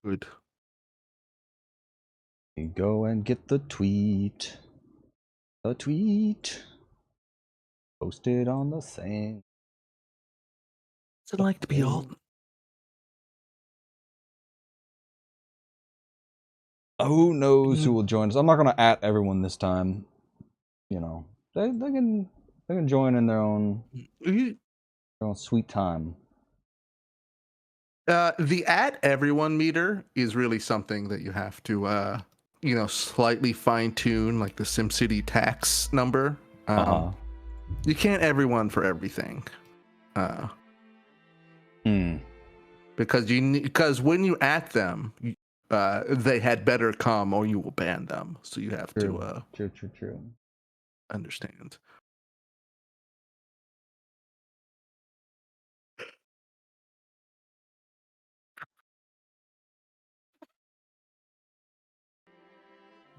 Good. You go and get the tweet. The tweet. Posted on the thing. What's it like to be Alton? Who knows who will join us? I'm not gonna at everyone this time. You know, they can join in their own sweet time. The at everyone meter is really something that you have to slightly fine tune, like the SimCity tax number. You can't everyone for everything. Because when you at them, they had better come or you will ban them. So you have to true. Understand.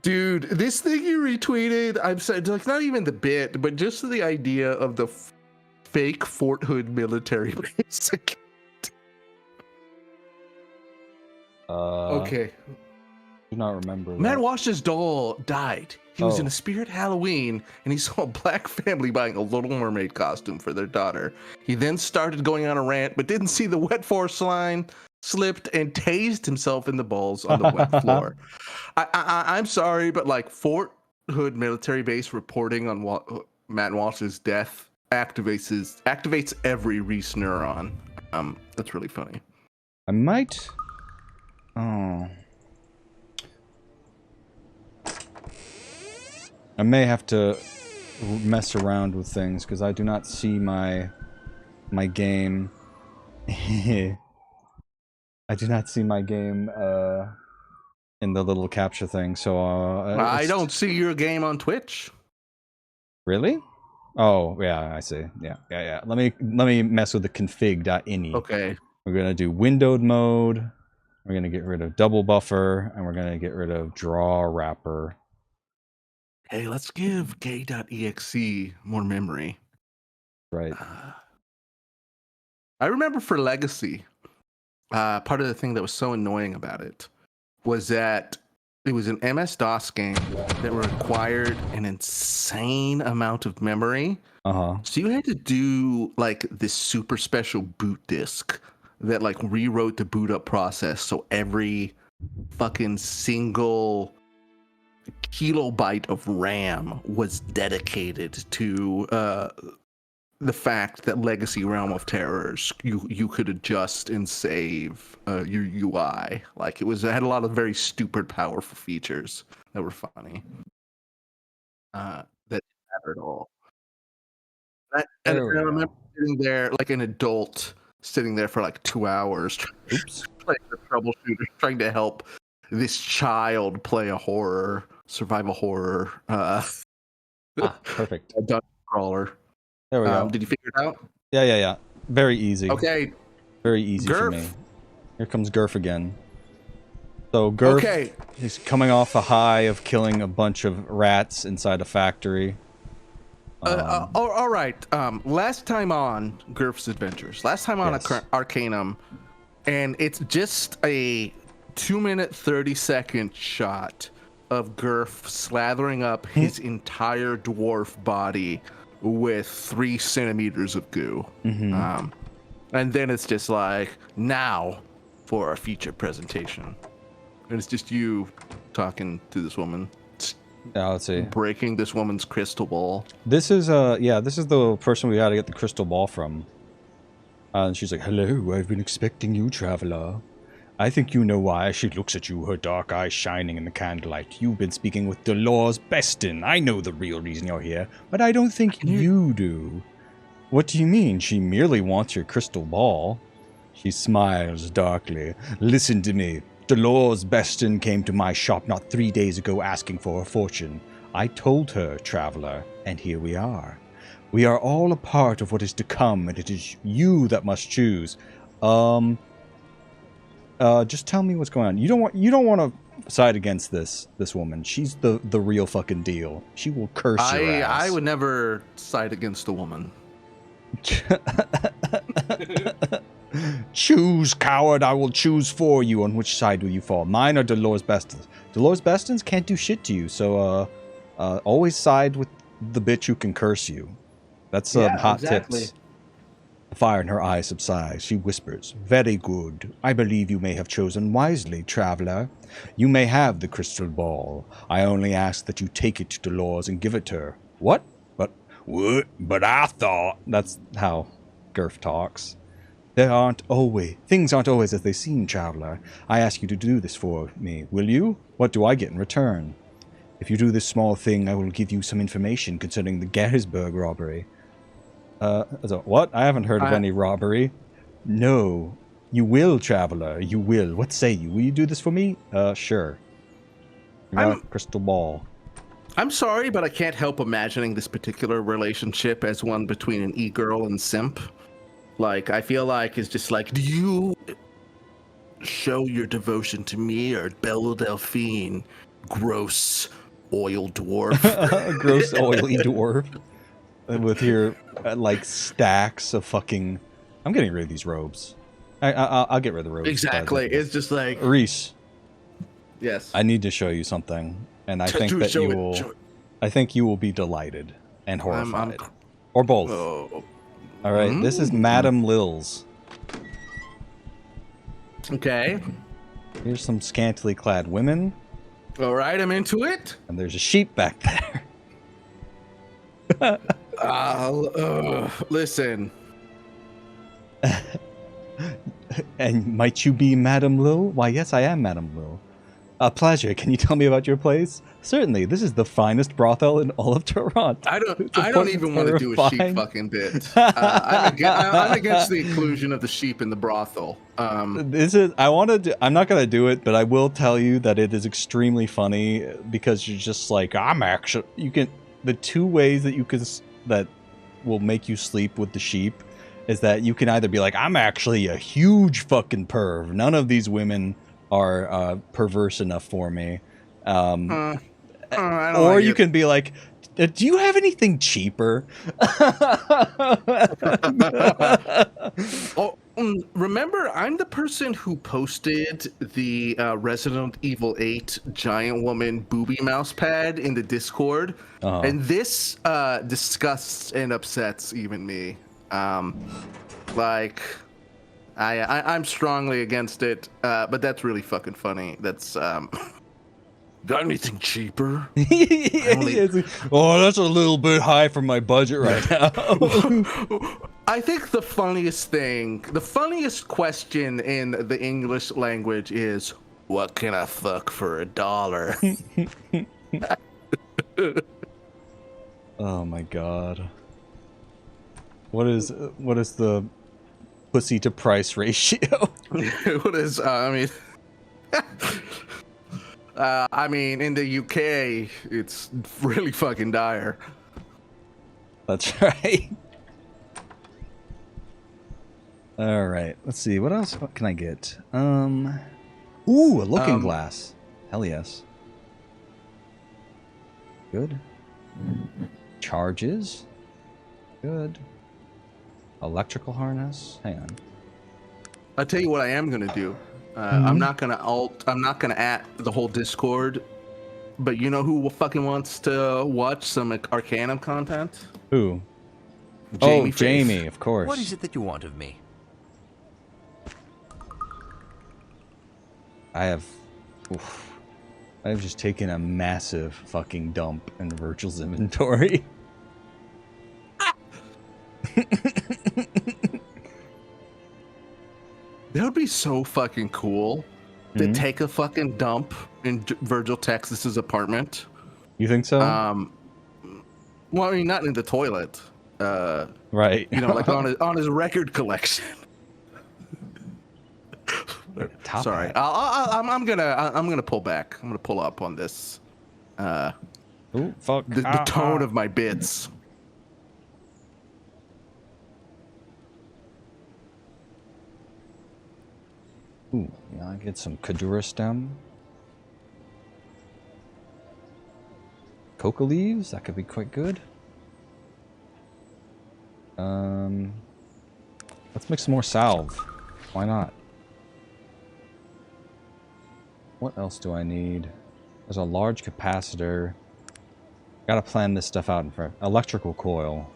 Dude, this thing you retweeted, I'm sorry, like not even the bit, but just the idea of the fake Fort Hood military base. Okay. Do not remember. Matt Wash's doll died. He was in a Spirit Halloween, and he saw a black family buying a Little Mermaid costume for their daughter. He then started going on a rant, but didn't see the wet force line, slipped, and tased himself in the balls on the wet floor. I'm sorry, but like Fort Hood military base reporting on Matt Walsh's death activates every Reese neuron. That's really funny. I might. Oh. I may have to mess around with things because I do not see my game. I do not see my game in the little capture thing. So I don't see your game on Twitch. Really? Oh yeah, I see. Yeah. Let me mess with the config.ini. Okay. We're gonna do windowed mode. We're gonna get rid of double buffer, and we're gonna get rid of draw wrapper. Hey, let's give gay.exe more memory. Right. I remember for Legacy, part of the thing that was so annoying about it was that it was an MS-DOS game that required an insane amount of memory. So you had to do like this super special boot disk that like rewrote the boot up process. So every fucking single kilobyte of RAM was dedicated to the fact that Legacy Realm of Terrors you could adjust and save your UI. Like it had a lot of very stupid powerful features that were funny. That didn't matter at all. And I remember sitting there like an adult sitting there for like 2 hours playing the troubleshooter, trying to help this child play a horror, survive a horror. Perfect. A dungeon crawler. There we go. Did you figure it out? Yeah. Very easy. Okay. Very easy for me. Here comes GURF again. So GURF is coming off a high of killing a bunch of rats inside a factory. All right. Last time on GURF's Adventures, last time on Arcanum, and it's just a 2-minute 30-second shot of GURF slathering up his entire dwarf body with 3 centimeters of goo. And then it's just like, now for a feature presentation. And it's just you talking to this woman. Yeah, let's see. Breaking this woman's crystal ball. This is this is the person we gotta get the crystal ball from. And she's like, "Hello, I've been expecting you, traveler. I think you know why she looks at you, her dark eyes shining in the candlelight. You've been speaking with Dolores Beston. I know the real reason you're here, but I don't think you do. What do you mean? She merely wants your crystal ball." She smiles darkly. "Listen to me. Dolores Beston came to my shop not 3 days ago asking for a fortune. I told her, traveler, and here we are. We are all a part of what is to come, and it is you that must choose. Just tell me what's going on. You don't want to side against this woman. She's the real fucking deal. She will curse your ass." I would never side against a woman. Choose, coward. I will choose for you. On which side will you fall? Mine or Dolores Beston's? Dolores Beston's can't do shit to you, so always side with the bitch who can curse you. That's some hot tips. The fire in her eyes subsides. She whispers, "Very good. I believe you may have chosen wisely, traveler. You may have the crystal ball. I only ask that you take it to Dolores and give it to her." What? What? But I thought... That's how GURF talks. Things aren't always as they seem, traveler. I ask you to do this for me. Will you? What do I get in return? If you do this small thing, I will give you some information concerning the Gettysburg robbery. What? I haven't heard of any robbery. No. You will, traveler. You will. What say you? Will you do this for me? Sure. Crystal ball. I'm sorry, but I can't help imagining this particular relationship as one between an e-girl and simp. Like, I feel like it's just like, do you show your devotion to me or Belle Delphine, gross oil dwarf? Gross oily dwarf. With your, like, stacks of fucking... I'm getting rid of these robes. I'll get rid of the robes. Exactly. It's just like... Reese. Yes. I need to show you something. And I think that you will... I think you will be delighted and horrified. Or both. Oh. All right, this is Madame Lil's. Okay. Here's some scantily clad women. All right, I'm into it. And there's a sheep back there. Listen. And might you be Madame Lil? Why, yes, I am Madame Lil. A pleasure. Can you tell me about your place? Certainly. This is the finest brothel in all of Toronto. I don't even want to do a sheep fucking bit. I'm against the inclusion of the sheep in the brothel. I'm not gonna do it, but I will tell you that it is extremely funny because you're just like, the two ways that will make you sleep with the sheep is that you can either be like, I'm actually a huge fucking perv. None of these women are perverse enough for me. Or you can be like, do you have anything cheaper? Remember, I'm the person who posted the Resident Evil 8 giant woman booby mouse pad in the Discord. And this disgusts and upsets even me. I'm strongly against it, but that's really fucking funny. That's got anything cheaper? Oh, that's a little bit high for my budget right now. I think the funniest question in the English language is, what can I fuck for $1? Oh my god. What is the pussy to price ratio? What is, I mean, in the UK, it's really fucking dire. That's right. All right, let's see. What else? What can I get? Ooh, a looking glass. Hell yes. Good. Charges. Good. Electrical harness. Hang on. I'll tell you what I am gonna do. I'm not gonna at the whole Discord, but you know who fucking wants to watch some Arcanum content? Who? Jamie Jamie, of course. What is it that you want of me? I've just taken a massive fucking dump in Virgil's inventory. That would be so fucking cool to take a fucking dump in Virgil Texas's apartment. You think so? Well, I mean, not in the toilet. Right. You know, like on his record collection. Sorry, I'm gonna pull back. I'm gonna pull up on this. Ooh, fuck. The tone of my bits. Ooh, yeah, I get some Kadura stem. Coca leaves, that could be quite good. Let's make some more salve. Why not? What else do I need? There's a large capacitor. Gotta plan this stuff out in front. Electrical coil.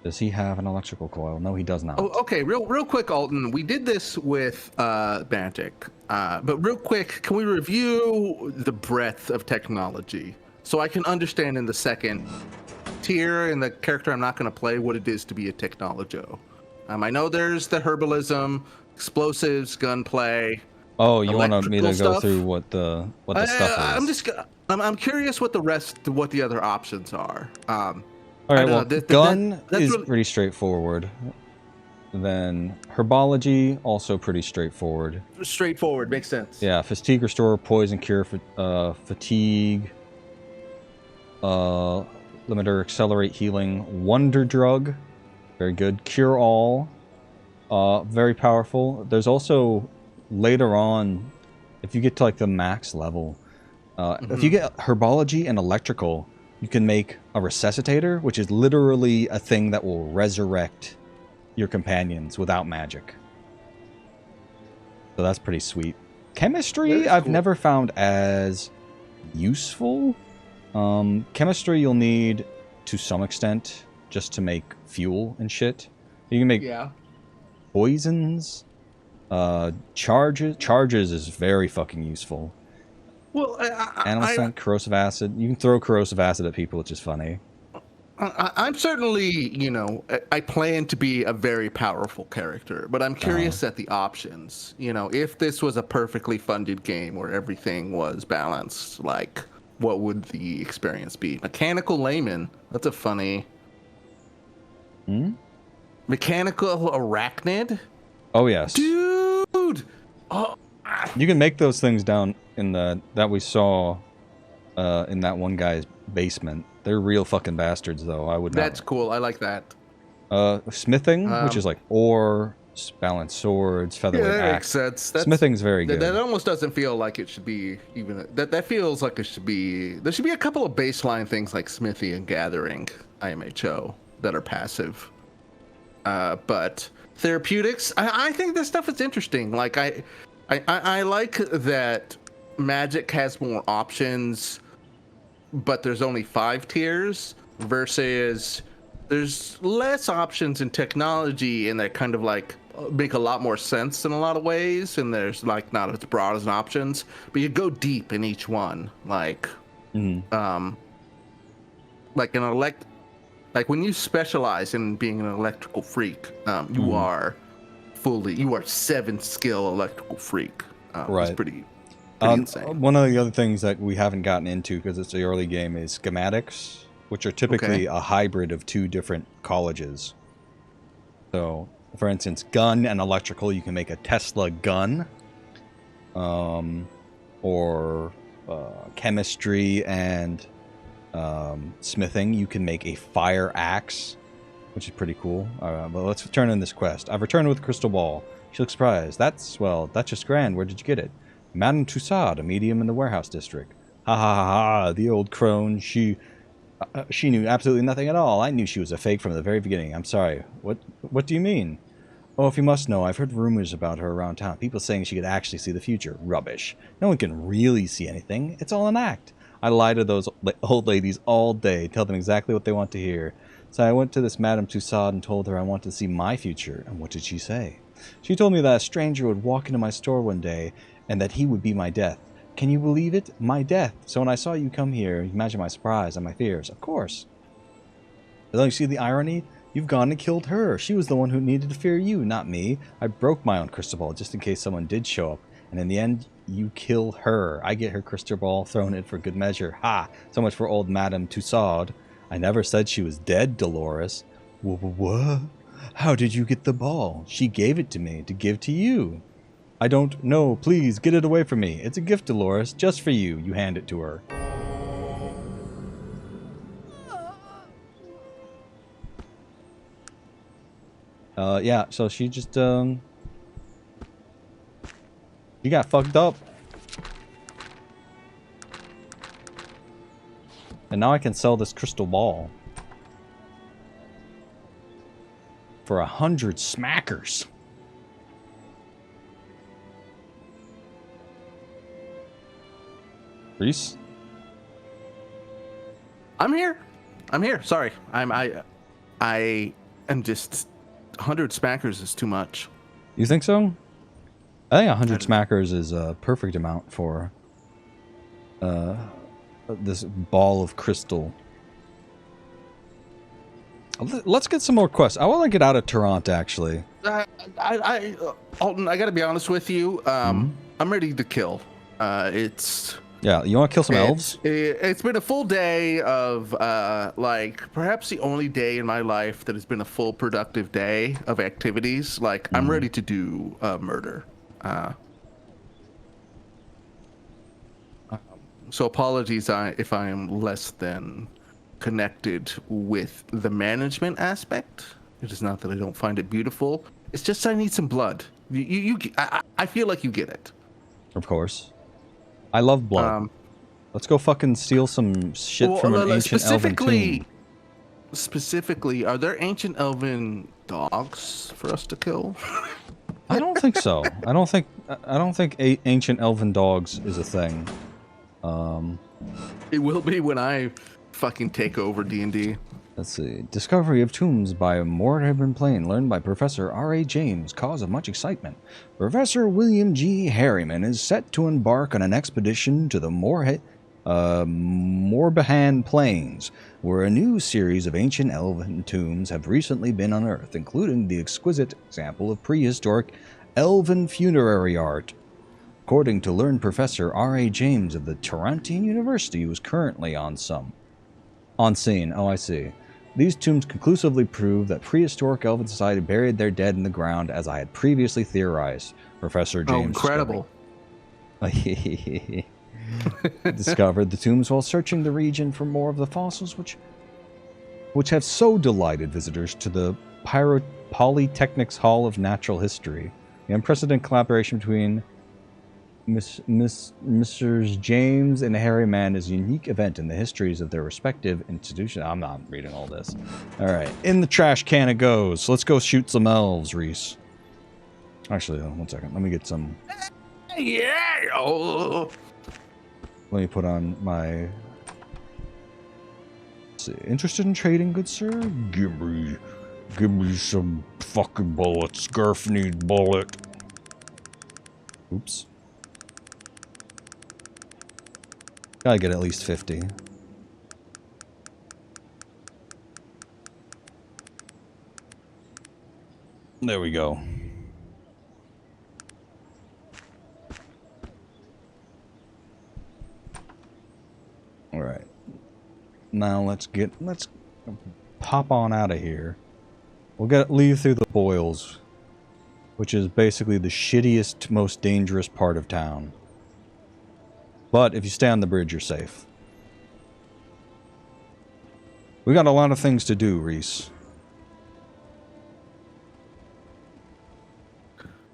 Does he have an electrical coil? No, he does not. Oh, okay, real quick, Alton. We did this with Bantic, but real quick, can we review the breadth of technology so I can understand in the second tier in the character I'm not going to play what it is to be a technologo? I know there's the herbalism, explosives, gunplay. Oh, you want me to go stuff. through what the stuff is? I'm curious what the other options are. All right, well, gun is really pretty straightforward. Then herbology, also pretty straightforward. Straightforward, makes sense. Yeah, fatigue restore, poison cure, fatigue, limiter, accelerate healing, wonder drug, very good. Cure all, very powerful. There's also later on, if you get to like the max level, if you get herbology and electrical, you can make a resuscitator, which is literally a thing that will resurrect your companions without magic. So that's pretty sweet. Chemistry, I've never found as useful. Chemistry you'll need to some extent just to make fuel and shit. You can make poisons, charges is very fucking useful. Well, animal scent, corrosive acid. You can throw corrosive acid at people, which is funny. I'm certainly, you know, I plan to be a very powerful character, but I'm curious at the options. You know, if this was a perfectly funded game where everything was balanced, like, what would the experience be? Mechanical layman. That's a funny. Mechanical arachnid. Oh yes, dude. Oh. You can make those things down in the that we saw in that one guy's basement. They're real fucking bastards, though. I would not. That's cool. I like that. Smithing, which is like ore, balanced swords, featherweight axe. That makes sense. Smithing's very good. That almost doesn't feel like it should be even. That feels like it should be. There should be a couple of baseline things like smithy and gathering, IMHO, that are passive. But therapeutics, I think this stuff is interesting. Like I like that magic has more options, but there's only 5 tiers versus there's less options in technology, and they kind of like make a lot more sense in a lot of ways, and there's like not as broad as options, but you go deep in each one. Like like when you specialize in being an electrical freak, you are 7 skill electrical freak. Right. It's pretty insane. One of the other things that we haven't gotten into because it's the early game is schematics, which are typically a hybrid of 2 different colleges. So, for instance, gun and electrical, you can make a Tesla gun, or chemistry and smithing, you can make a fire axe, which is pretty cool. But let's return in this quest. I've returned with a crystal ball. She looks surprised. That's just grand. Where did you get it? Madame Tussaud, a medium in the warehouse district. Ha ha ha ha, the old crone. She knew absolutely nothing at all. I knew she was a fake from the very beginning. I'm sorry. What do you mean? Oh, if you must know, I've heard rumors about her around town. People saying she could actually see the future. Rubbish. No one can really see anything. It's all an act. I lie to those old ladies all day, tell them exactly what they want to hear. So I went to this Madame Tussaud and told her I wanted to see my future. And what did she say? She told me that a stranger would walk into my store one day and that he would be my death. Can you believe it? My death. So when I saw you come here, imagine my surprise and my fears. Of course. But don't you see the irony? You've gone and killed her. She was the one who needed to fear you, not me. I broke my own crystal ball just in case someone did show up. And in the end, you kill her. I get her crystal ball thrown in for good measure. Ha! So much for old Madame Tussaud. I never said she was dead, Dolores. What? How did you get the ball? She gave it to me to give to you. I don't know. Please, get it away from me. It's a gift, Dolores, just for you. You hand it to her. Yeah, so she just, she got fucked up. And now I can sell this crystal ball for 100 smackers. Reese? I'm here. Sorry. I am just 100 smackers is too much. You think so? I think 100 smackers is a perfect amount for this ball of crystal. Let's get some more quests. I want to get out of Toronto, actually. Alton, I gotta be honest with you. I'm ready to kill. Yeah, you want to kill some elves? It's been a full day of like perhaps the only day in my life that has been a full productive day of activities. Like I'm ready to do murder. So apologies if I am less than connected with the management aspect. It is not that I don't find it beautiful. It's just I need some blood. I feel like you get it. Of course. I love blood. Let's go fucking steal some shit from an ancient elven tomb. Specifically, are there ancient elven dogs for us to kill? I don't think so. I don't think ancient elven dogs is a thing. It will be when I fucking take over D&D. Let's see. Discovery of tombs by Morhaven Plain, learned by Professor R.A. James, cause of much excitement. Professor William G. Harriman is set to embark on an expedition to the Morbihan Plains, where a new series of ancient elven tombs have recently been unearthed, including the exquisite example of prehistoric elven funerary art. According to learned Professor R.A. James of the Torontian University, who is currently on scene. Oh, I see. These tombs conclusively prove that prehistoric elven society buried their dead in the ground, as I had previously theorized. Professor James. Oh, incredible. Discovered the tombs while searching the region for more of the fossils, which have so delighted visitors to the Polytechnic's Hall of Natural History. The unprecedented collaboration between Messrs. James and Harriman is a unique event in the histories of their respective institutions. I'm not reading all this. All right, in the trash can it goes. Let's go shoot some elves, Reese. Actually, 1 second. Let me get some. Yeah. Oh. Let me put on my. Let's see. Interested in trading, good sir? Give me some fucking bullets. GURF needs bullet. Oops. Gotta get at least 50. There we go. Alright. Now let's pop on out of here. We'll leave through the boils, which is basically the shittiest, most dangerous part of town. But if you stay on the bridge, you're safe. We got a lot of things to do, Reese.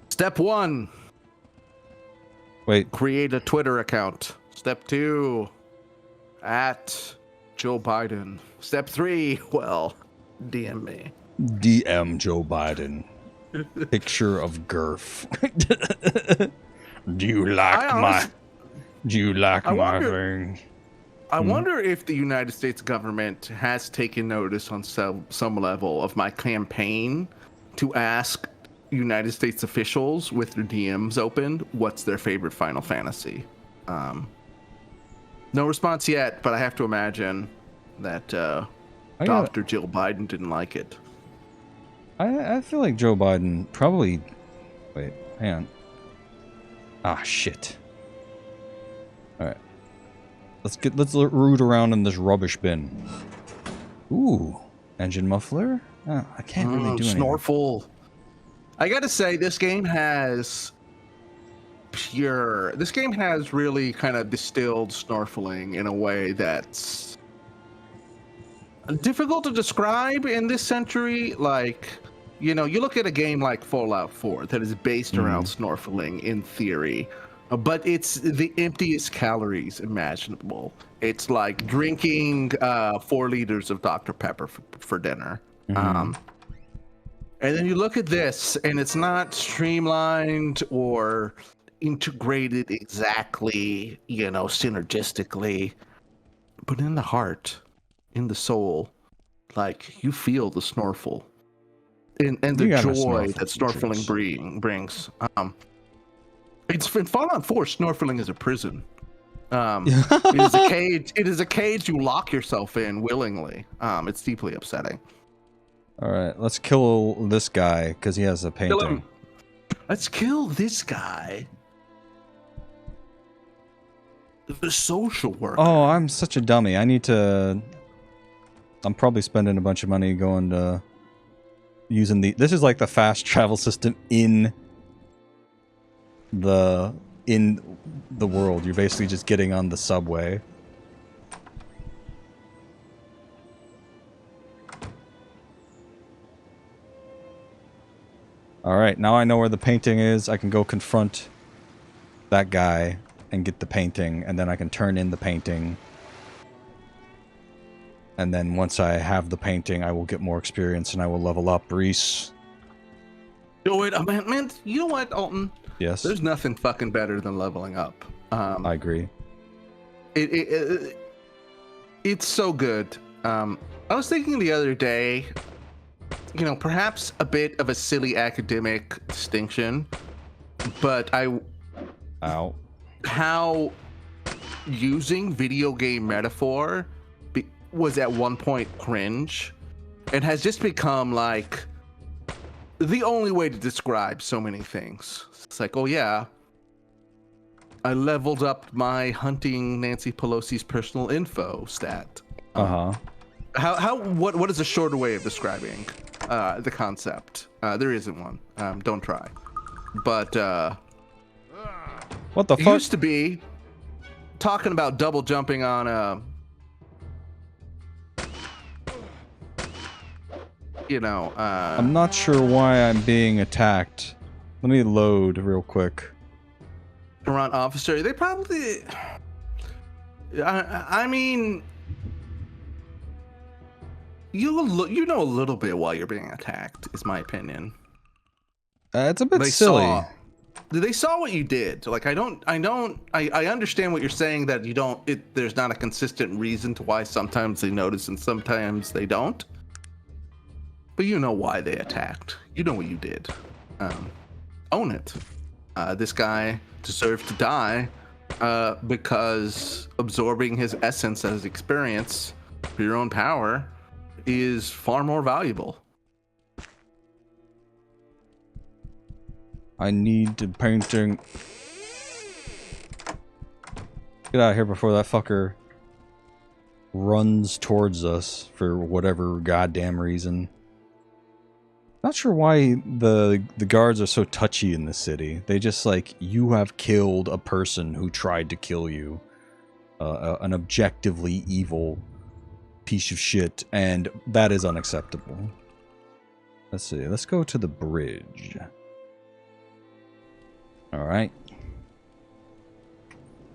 Step 1. Wait. Create a Twitter account. Step 2. @ Joe Biden. Step 3. Well, DM me. DM Joe Biden. Picture of GURF. Do you like my thing? I wonder if the United States government has taken notice on some level of my campaign to ask United States officials with their DMs opened what's their favorite Final Fantasy. No response yet, but I have to imagine that Dr. Jill Biden didn't like it. I feel like Joe Biden probably... Wait, hang on. Ah, shit. Alright. Let's root around in this rubbish bin. Ooh. Engine muffler? Oh, I can't really do anything. Snorful. I gotta say, this game has really kind of distilled snorkeling in a way that's difficult to describe in this century. Like, you know, you look at a game like Fallout 4 that is based around snorkeling in theory, but it's the emptiest calories imaginable. It's like drinking 4 liters of Dr. Pepper for dinner. And then you look at this, and it's not streamlined or integrated exactly, synergistically, but in the heart, in the soul, like you feel the snorkel and the You gotta joy snorkel that some snorkeling trees. brings. In Fallout 4, snorkeling is a prison. It is a cage. It is a cage you lock yourself in willingly. It's deeply upsetting. All right, let's kill this guy because he has a Kill painting. him. Let's kill this guy. The social worker. Oh, I'm such a dummy. I need to... I'm probably spending a bunch of money going to... using the... This is like the fast travel system in the world. You're basically just getting on the subway. Alright, now I know where the painting is. I can go confront that guy and get the painting, and then I can turn in the painting. And then once I have the painting, I will get more experience and I will level up. Reese. Do it, man. You know what, Alton? Yes. There's nothing fucking better than leveling up. I agree. It's so good. I was thinking the other day, perhaps a bit of a silly academic distinction, but Ow. how using video game metaphor was at one point cringe and has just become like the only way to describe so many things. It's like, oh yeah, I leveled up my hunting Nancy Pelosi's personal info stat. What is a shorter way of describing the concept? There isn't one. Don't try. But what the it fuck? used to be talking about double jumping on I'm not sure why I'm being attacked. Let me load real quick. Toronto officer. They probably. I mean, you know a little bit while you're being attacked. Is my opinion. It's a bit silly. They saw what you did. Like I understand what you're saying, that you don't. There's not a consistent reason to why sometimes they notice and sometimes they don't. But you know why they attacked. You know what you did. Own it. This guy deserved to die because absorbing his essence as experience for your own power is far more valuable. I need the painting. Get out of here before that fucker runs towards us for whatever goddamn reason. Not sure why the guards are so touchy in the city. They just like, you have killed a person who tried to kill you. An objectively evil piece of shit, and that is unacceptable. Let's see, let's go to the bridge. Alright.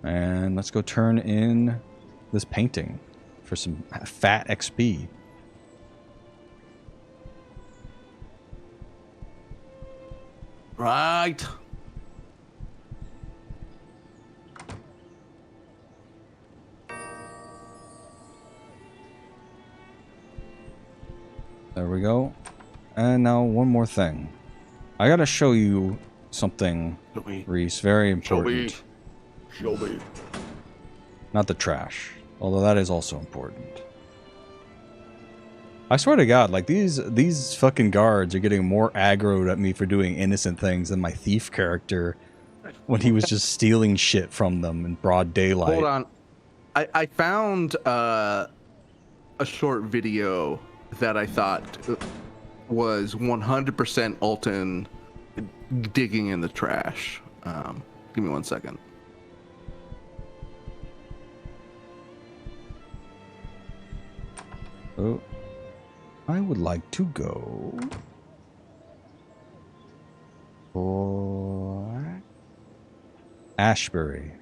And let's go turn in this painting for some fat XP. Right. There we go. And now one more thing. I gotta show you something, Reese. Very important. Show me. Not the trash. Although that is also important. I swear to God, like these fucking guards are getting more aggroed at me for doing innocent things than my thief character when he was just stealing shit from them in broad daylight. Hold on. I found a short video that I thought was 100% Alton digging in the trash. Give me 1 second. Oh. I would like to go for Ashbury.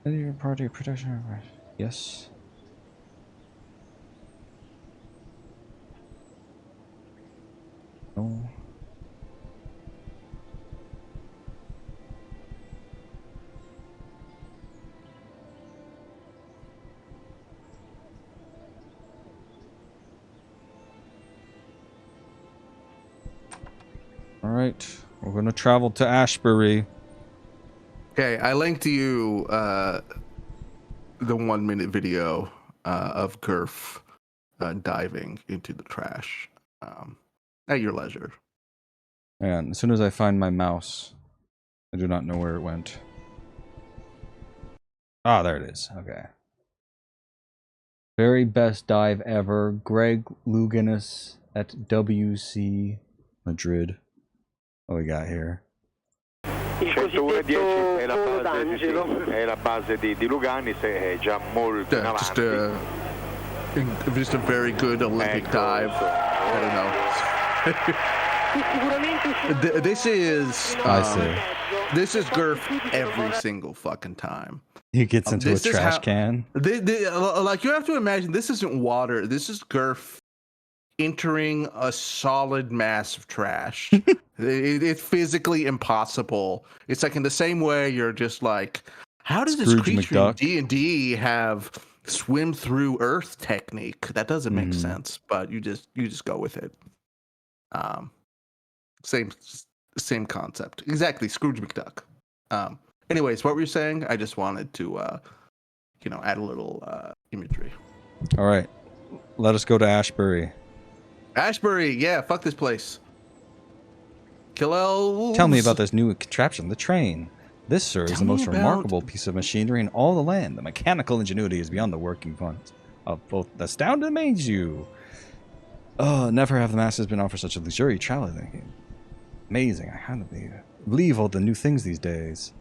Your party protection. Yes. Alright, we're gonna travel to Ashbury. Okay, I linked to you the 1-minute video of GURF diving into the trash at your leisure. And as soon as I find my mouse, I do not know where it went. Ah, there it is. Okay. Very best dive ever. Greg Louganis at WC Madrid. What we got here? Il cosiddetto volo d'angelo. È la base di Luganis, è già molto in avanti. Just a very good Olympic dive. I don't know. This is I see. This is GURF every single fucking time. He gets into a trash can. Like, you have to imagine, this isn't water. This is GURF entering a solid mass of trash. It's physically impossible. It's like in the same way you're just like, how does this creature in D&D have swim through earth technique? That doesn't make sense, but you just go with it. Same concept. Exactly, Scrooge McDuck. Anyways, what were you saying? I just wanted to add a little imagery. All right. Let us go to Ashbury. Ashbury, yeah, fuck this place. Kill elves. Tell me about this new contraption, the train. This, sir, is the most remarkable piece of machinery in all the land. The mechanical ingenuity is beyond the working funds of both astound and amaze you. Oh, never have the masses been offered such a luxury travel thinking. Amazing. I can't believe all the new things these days.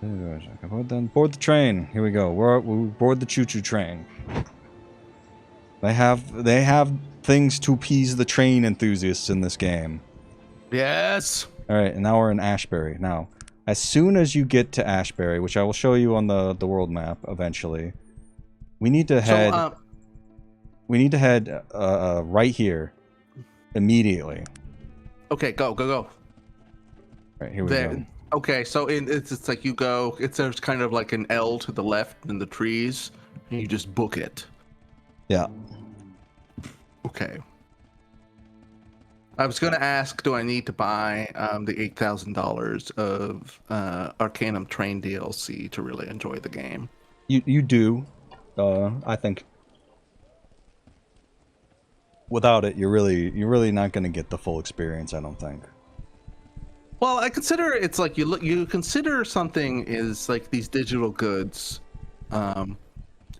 Board the train. Here we go. We board the choo-choo train. They have things to appease the train enthusiasts in this game. Yes. All right, and now we're in Ashbury. Now, as soon as you get to Ashbury, which I will show you on the world map eventually, we need to head. Right here, immediately. Okay, go. Right here we go. Okay, so it's like you go. There's kind of like an L to the left in the trees, and you just book it. Yeah. Okay. I was going to ask, do I need to buy the $8,000 of Arcanum train DLC to really enjoy the game? You do. I think without it, you're really not going to get the full experience, I don't think. Well, I consider it's like you consider something is like these digital goods.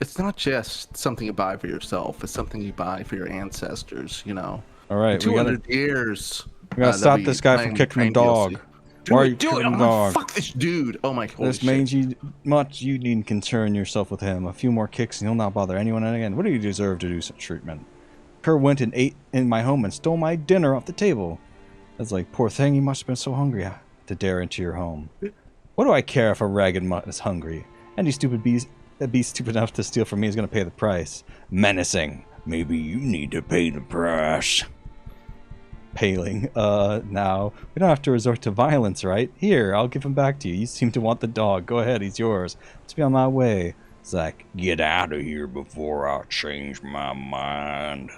It's not just something you buy for yourself. It's something you buy for your ancestors, you know. All right, 200 years. We gotta stop this guy from kicking the dog. Why are you kicking the dog? Fuck this dude! Oh my god. This means you need to concern yourself with him. A few more kicks and he'll not bother anyone again. What do you deserve to do such treatment? Kerr went and ate in my home and stole my dinner off the table. That's like, poor thing, he must have been so hungry to dare into your home. What do I care if a ragged mutt is hungry? Any stupid beast that be stupid enough to steal from me is gonna pay the price. Menacing. Maybe you need to pay the price. Paling. Now, we don't have to resort to violence, right? Here, I'll give him back to you. You seem to want the dog. Go ahead, he's yours. Let's be on my way. Zach, get out of here before I change my mind.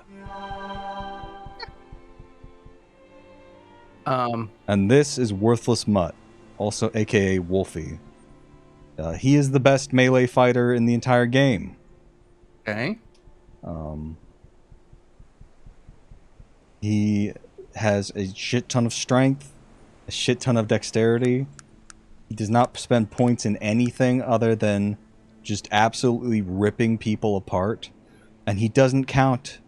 And this is Worthless Mutt, also aka Wolfie. He is the best melee fighter in the entire game. Okay. He has a shit ton of strength, a shit ton of dexterity. He does not spend points in anything other than just absolutely ripping people apart. And he doesn't count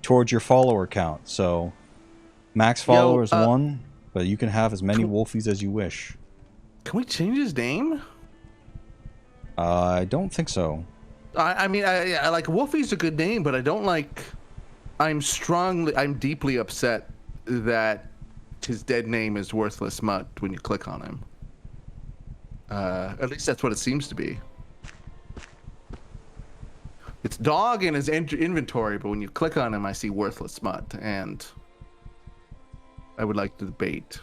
towards your follower count. So, max followers 1, but you can have as many Wolfies as you wish. Can we change his name? I don't think so. I mean, I like Wolfie's a good name, but I don't like. I'm deeply upset that his dead name is Worthless Mutt when you click on him. At least that's what it seems to be. It's dog in his inventory, but when you click on him, I see Worthless Mutt, and I would like to debate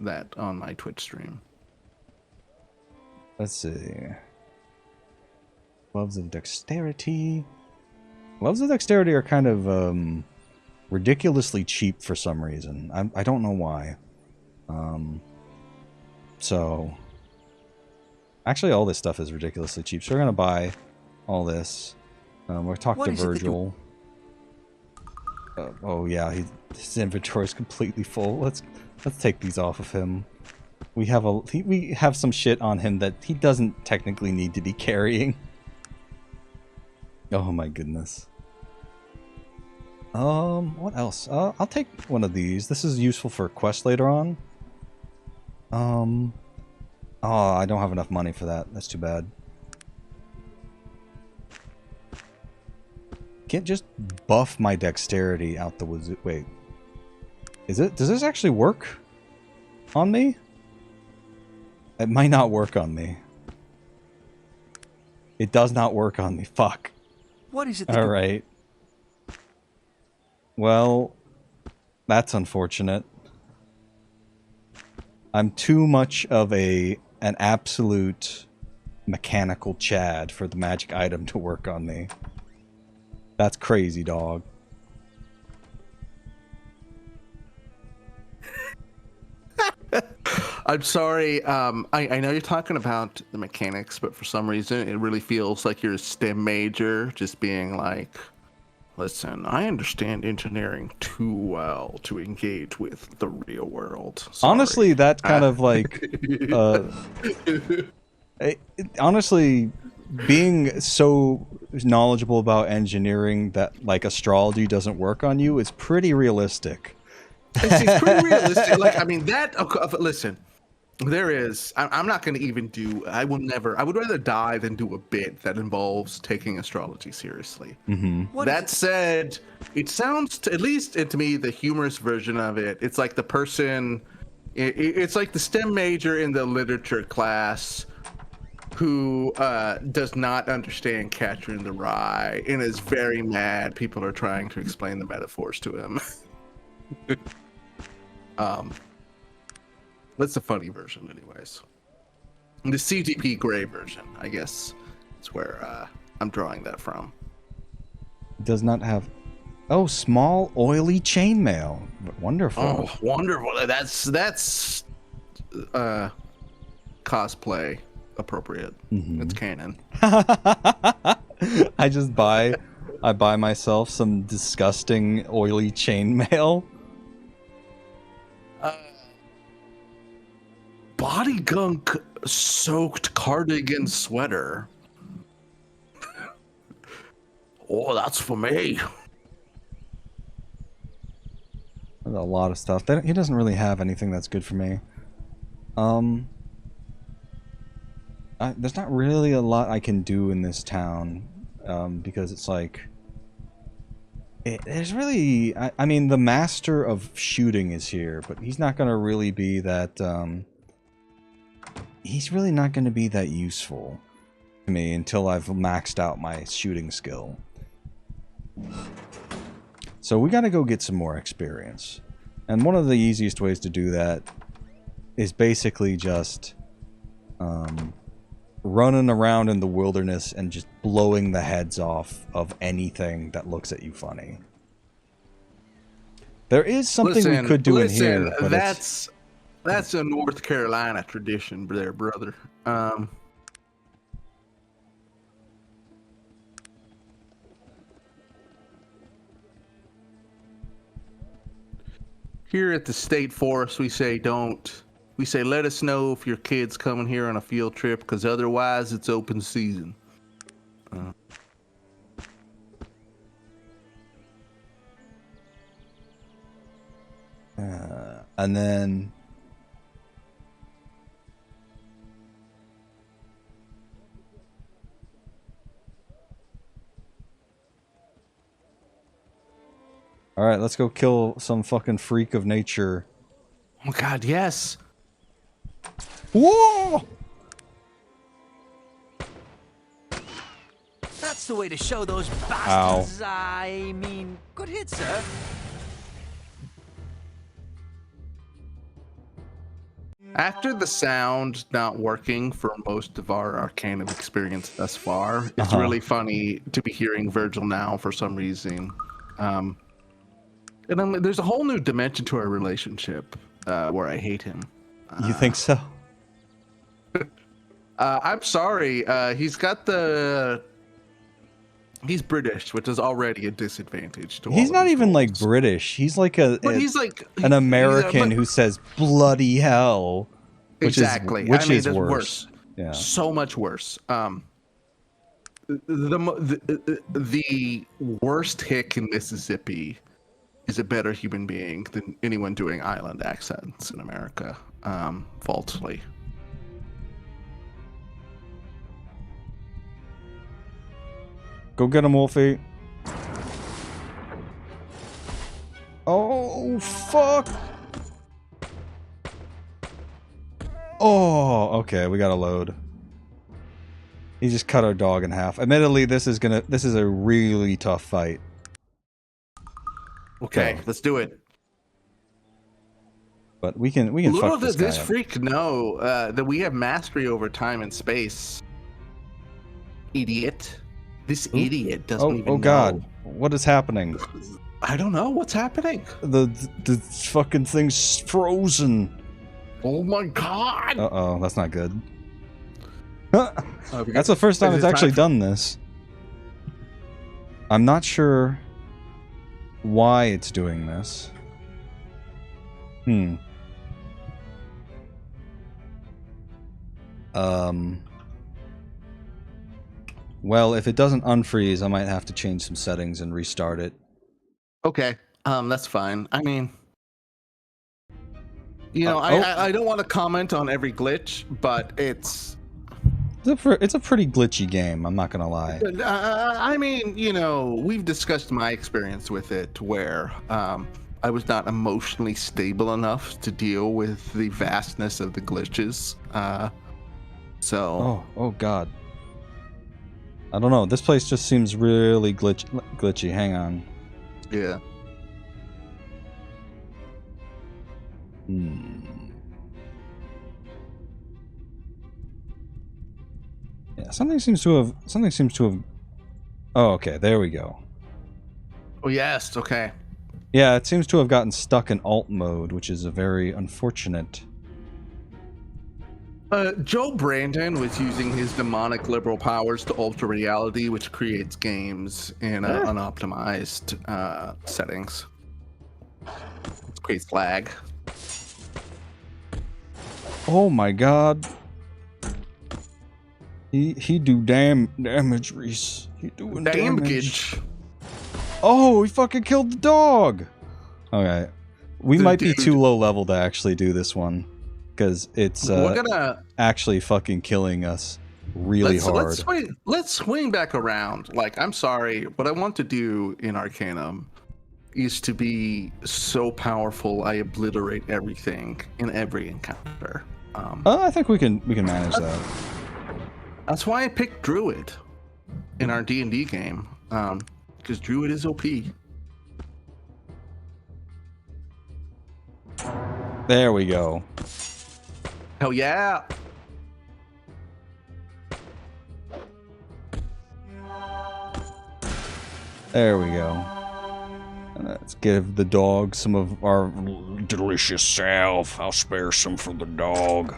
that on my Twitch stream. Let's see. Gloves of Dexterity. Gloves of Dexterity are kind of ridiculously cheap for some reason. I don't know why. So actually all this stuff is ridiculously cheap. So we're gonna buy all this. We'll talk to Virgil. Oh yeah, his inventory is completely full. Let's take these off of him. We have some shit on him that he doesn't technically need to be carrying. Oh my goodness. What else? I'll take one of these. This is useful for a quest later on. Oh, I don't have enough money for that. That's too bad. Can't just buff my dexterity out the woods. Wait. Does this actually work on me? It might not work on me. It does not work on me. Fuck. What is it? All right. Well, that's unfortunate. I'm too much of an absolute mechanical Chad for the magic item to work on me. That's crazy, dog. I'm sorry. I know you're talking about the mechanics, but for some reason, it really feels like you're a STEM major, just being like, listen, I understand engineering too well to engage with the real world. Sorry. Honestly, that kind of like... honestly, being so knowledgeable about engineering that like astrology doesn't work on you is pretty realistic. It's pretty realistic. Like, I mean, listen, there is, I'm not going to even do, I would rather die than do a bit that involves taking astrology seriously. Mm-hmm. That said, it sounds, at least to me, the humorous version of it, it's like the person, it's like the STEM major in the literature class who does not understand Catcher in the Rye and is very mad people are trying to explain the metaphors to him. That's the funny version anyways. The CTP gray version, I guess, is where I'm drawing that from. Does not have... Oh, small oily chainmail. Wonderful. Oh, wonderful. That's cosplay appropriate. Mm-hmm. It's canon. I buy myself some disgusting oily chainmail. Body gunk soaked cardigan sweater. Oh, that's for me. There's a lot of stuff. He doesn't really have anything that's good for me. There's not really a lot I can do in this town, because it's like... There's really... I mean, the master of shooting is here, but he's not going to really be that... he's really not going to be that useful to me until I've maxed out my shooting skill. So we got to go get some more experience. And one of the easiest ways to do that is basically just running around in the wilderness and just blowing the heads off of anything that looks at you funny. There is something we could do in here, but that's a North Carolina tradition there, brother. Here at the state forest, we say let us know if your kid's coming here on a field trip, because otherwise it's open season. And then... Alright, let's go kill some fucking freak of nature. Oh god, yes! Whoa! That's the way to show those bastards. Ow. I mean, good hit, sir. After the sound not working for most of our Arcanum experience thus far, it's really funny to be hearing Virgil now for some reason. And there's a whole new dimension to our relationship where I hate him. You think so? I'm sorry. He's British, which is already a disadvantage to all He's of not his even like roles. British. He's like But he's like an American but- who says bloody hell. exactly. Which is that's worse. Yeah. So much worse. The worst hick in Mississippi is a better human being than anyone doing island accents in America. Falsely. Go get him, Wolfie. Oh, fuck. Oh, okay, we gotta load. He just cut our dog in half. Admittedly, this is a really tough fight. Okay, Go. let's do it. But we can Little fuck does this this guy up. freak know that we have mastery over time and space. Idiot. This idiot doesn't even know. Oh god. What is happening? I don't know what's happening. The fucking thing's frozen. Oh my god. Uh-oh, that's not good. Okay. That's the first time Is it's it actually time done this. I'm not sure why it's doing this. Well, if it doesn't unfreeze, I might have to change some settings and restart it. Okay, that's fine. I mean, you know, I don't want to comment on every glitch, but it's a pretty glitchy game, I'm not gonna lie. I mean, you know, we've discussed my experience with it where I was not emotionally stable enough to deal with the vastness of the glitches. Oh god. I don't know, this place just seems really glitchy. Hang on. Yeah. Yeah, something seems to have Oh, okay, there we go. Oh yes, okay. Yeah, it seems to have gotten stuck in alt mode, which is a very unfortunate. Joe Brandon was using his demonic liberal powers to alter reality, which creates games in unoptimized settings. It creates lag. Oh my god. He do damage, Reese. He doing damage. Oh, he fucking killed the dog. Okay. We might be too low level to actually do this one. Because it's actually fucking killing us really hard. Let's swing back around. Like, I'm sorry, what I want to do in Arcanum is to be so powerful I obliterate everything in every encounter. I think we can manage that. That's why I picked Druid in our D&D game, because Druid is OP. There we go. Hell yeah! There we go. Let's give the dog some of our delicious salve. I'll spare some for the dog.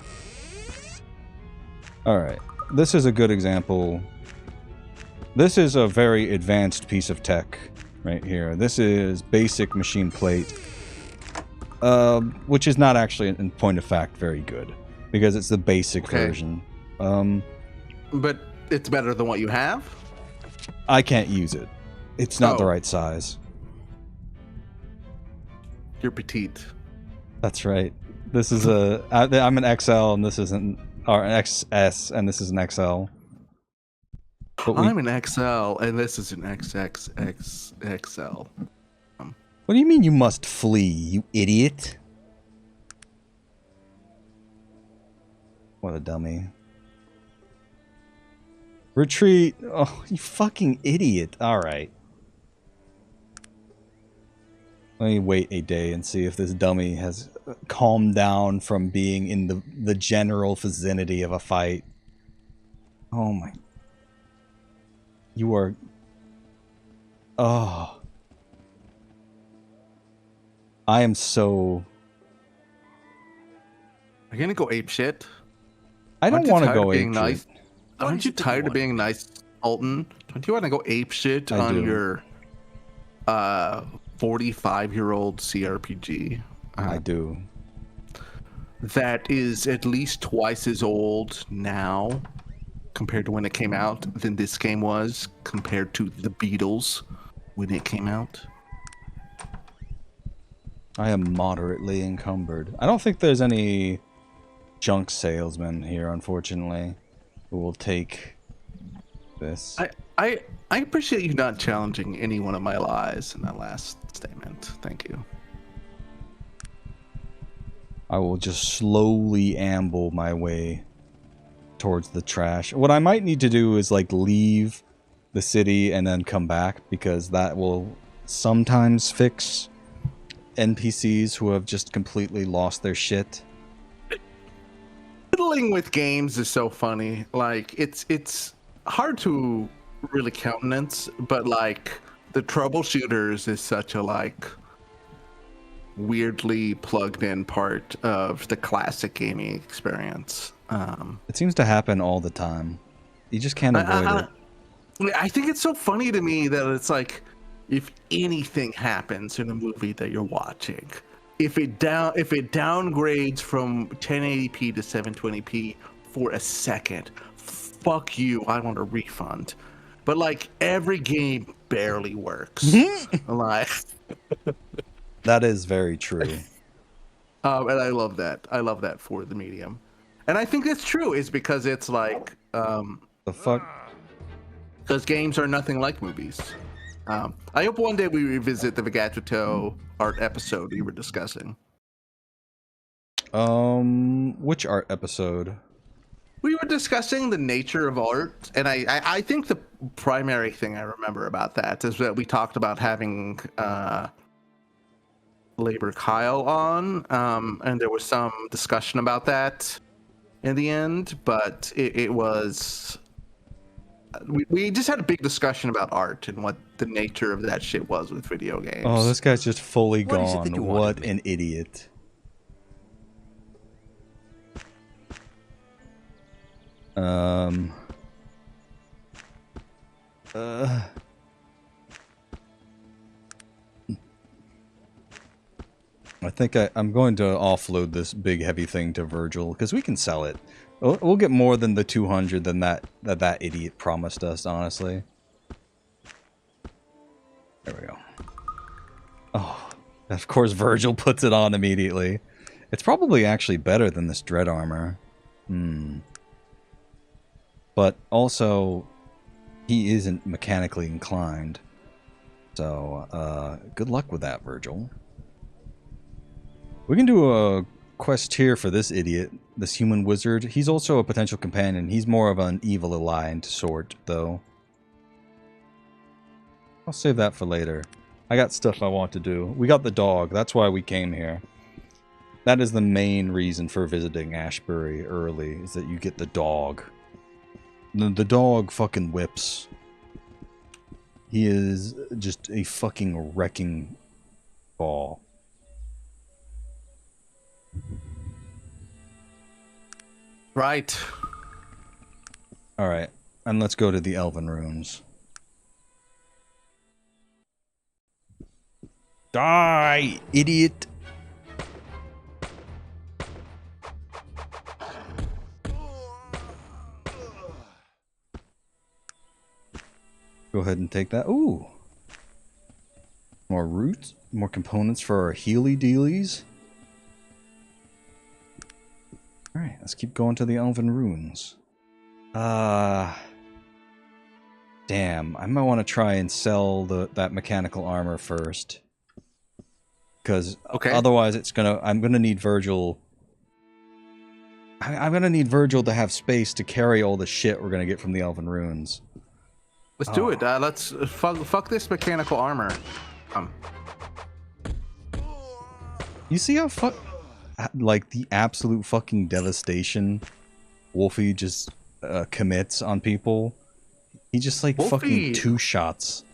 Alright. This is a good example. This is a very advanced piece of tech right here. This is basic machine plate. Which is not actually, in point of fact, very good. Because it's the basic version. But it's better than what you have? I can't use it. It's not the right size. You're petite. That's right. This is I'm an XL and this is an XS and this is an XL. I'm an XL and this is an XXXXL. What do you mean you must flee, you idiot? What a dummy. Retreat! Oh, you fucking idiot. Alright. Let me wait a day and see if this dummy has calmed down from being in the general vicinity of a fight. Oh my... You are... Oh... I am so... Are you gonna go ape shit? I don't want to go being ape nice. shit. Aren't you tired of being nice, Alton? Don't you want to go ape shit I on do. your 45-year-old CRPG? I do. That is at least twice as old now compared to when it came out than this game was compared to the Beatles when it came out. I am moderately encumbered. I don't think there's any junk salesman here, unfortunately, who will take this. I appreciate you not challenging any one of my lies in that last statement. Thank you. I will just slowly amble my way towards the trash. What I might need to do is, like, leave the city and then come back, because that will sometimes fix NPCs who have just completely lost their shit. Fiddling with games is so funny. Like, it's hard to really countenance, but, like, the troubleshooters is such a, like, weirdly plugged in part of the classic gaming experience. It seems to happen all the time. You just can't avoid it. I think it's so funny to me that it's like, if anything happens in a movie that you're watching, if it downgrades from 1080p to 720p for a second, fuck you, I want a refund. But like, every game barely works. Like, that is very true. and I love that. I love that for the medium. And I think that's true, is because it's like, The fuck? because games are nothing like movies. I hope one day we revisit the Vegetato art episode we were discussing. Which art episode? We were discussing the nature of art, and I think the primary thing I remember about that is that we talked about having Labor Kyle on, and there was some discussion about that in the end, but it was... We just had a big discussion about art and what the nature of that shit was with video games. Oh, this guy's just fully What is it that gone. you want What of me? an idiot. I think I'm going to offload this big heavy thing to Virgil, because we can sell it. We'll get more than the 200 than that idiot promised us, honestly. There we go. Oh, of course Virgil puts it on immediately. It's probably actually better than this dread armor. But also, he isn't mechanically inclined. So, good luck with that, Virgil. We can do a quest here for this idiot, this human wizard. He's also a potential companion. He's more of an evil aligned sort, though. I'll save that for later. I got stuff I want to do. We got the dog. That's why we came here. That is the main reason for visiting Ashbury early, is that you get the dog. The dog fucking whips. He is just a fucking wrecking ball. Right. Alright, and let's go to the Elven Runes. Die, idiot! Go ahead and take that. Ooh! More roots, more components for our healy-dealies. Alright, let's keep going to the Elven Runes. Damn, I might want to try and sell that mechanical armor first. Because otherwise I'm gonna need Virgil. I'm gonna need Virgil to have space to carry all the shit we're gonna get from the Elven Runes. Let's do it. Let's fuck this mechanical armor. You see how like the absolute fucking devastation Wolfie just commits on people? He just like fucking two shots.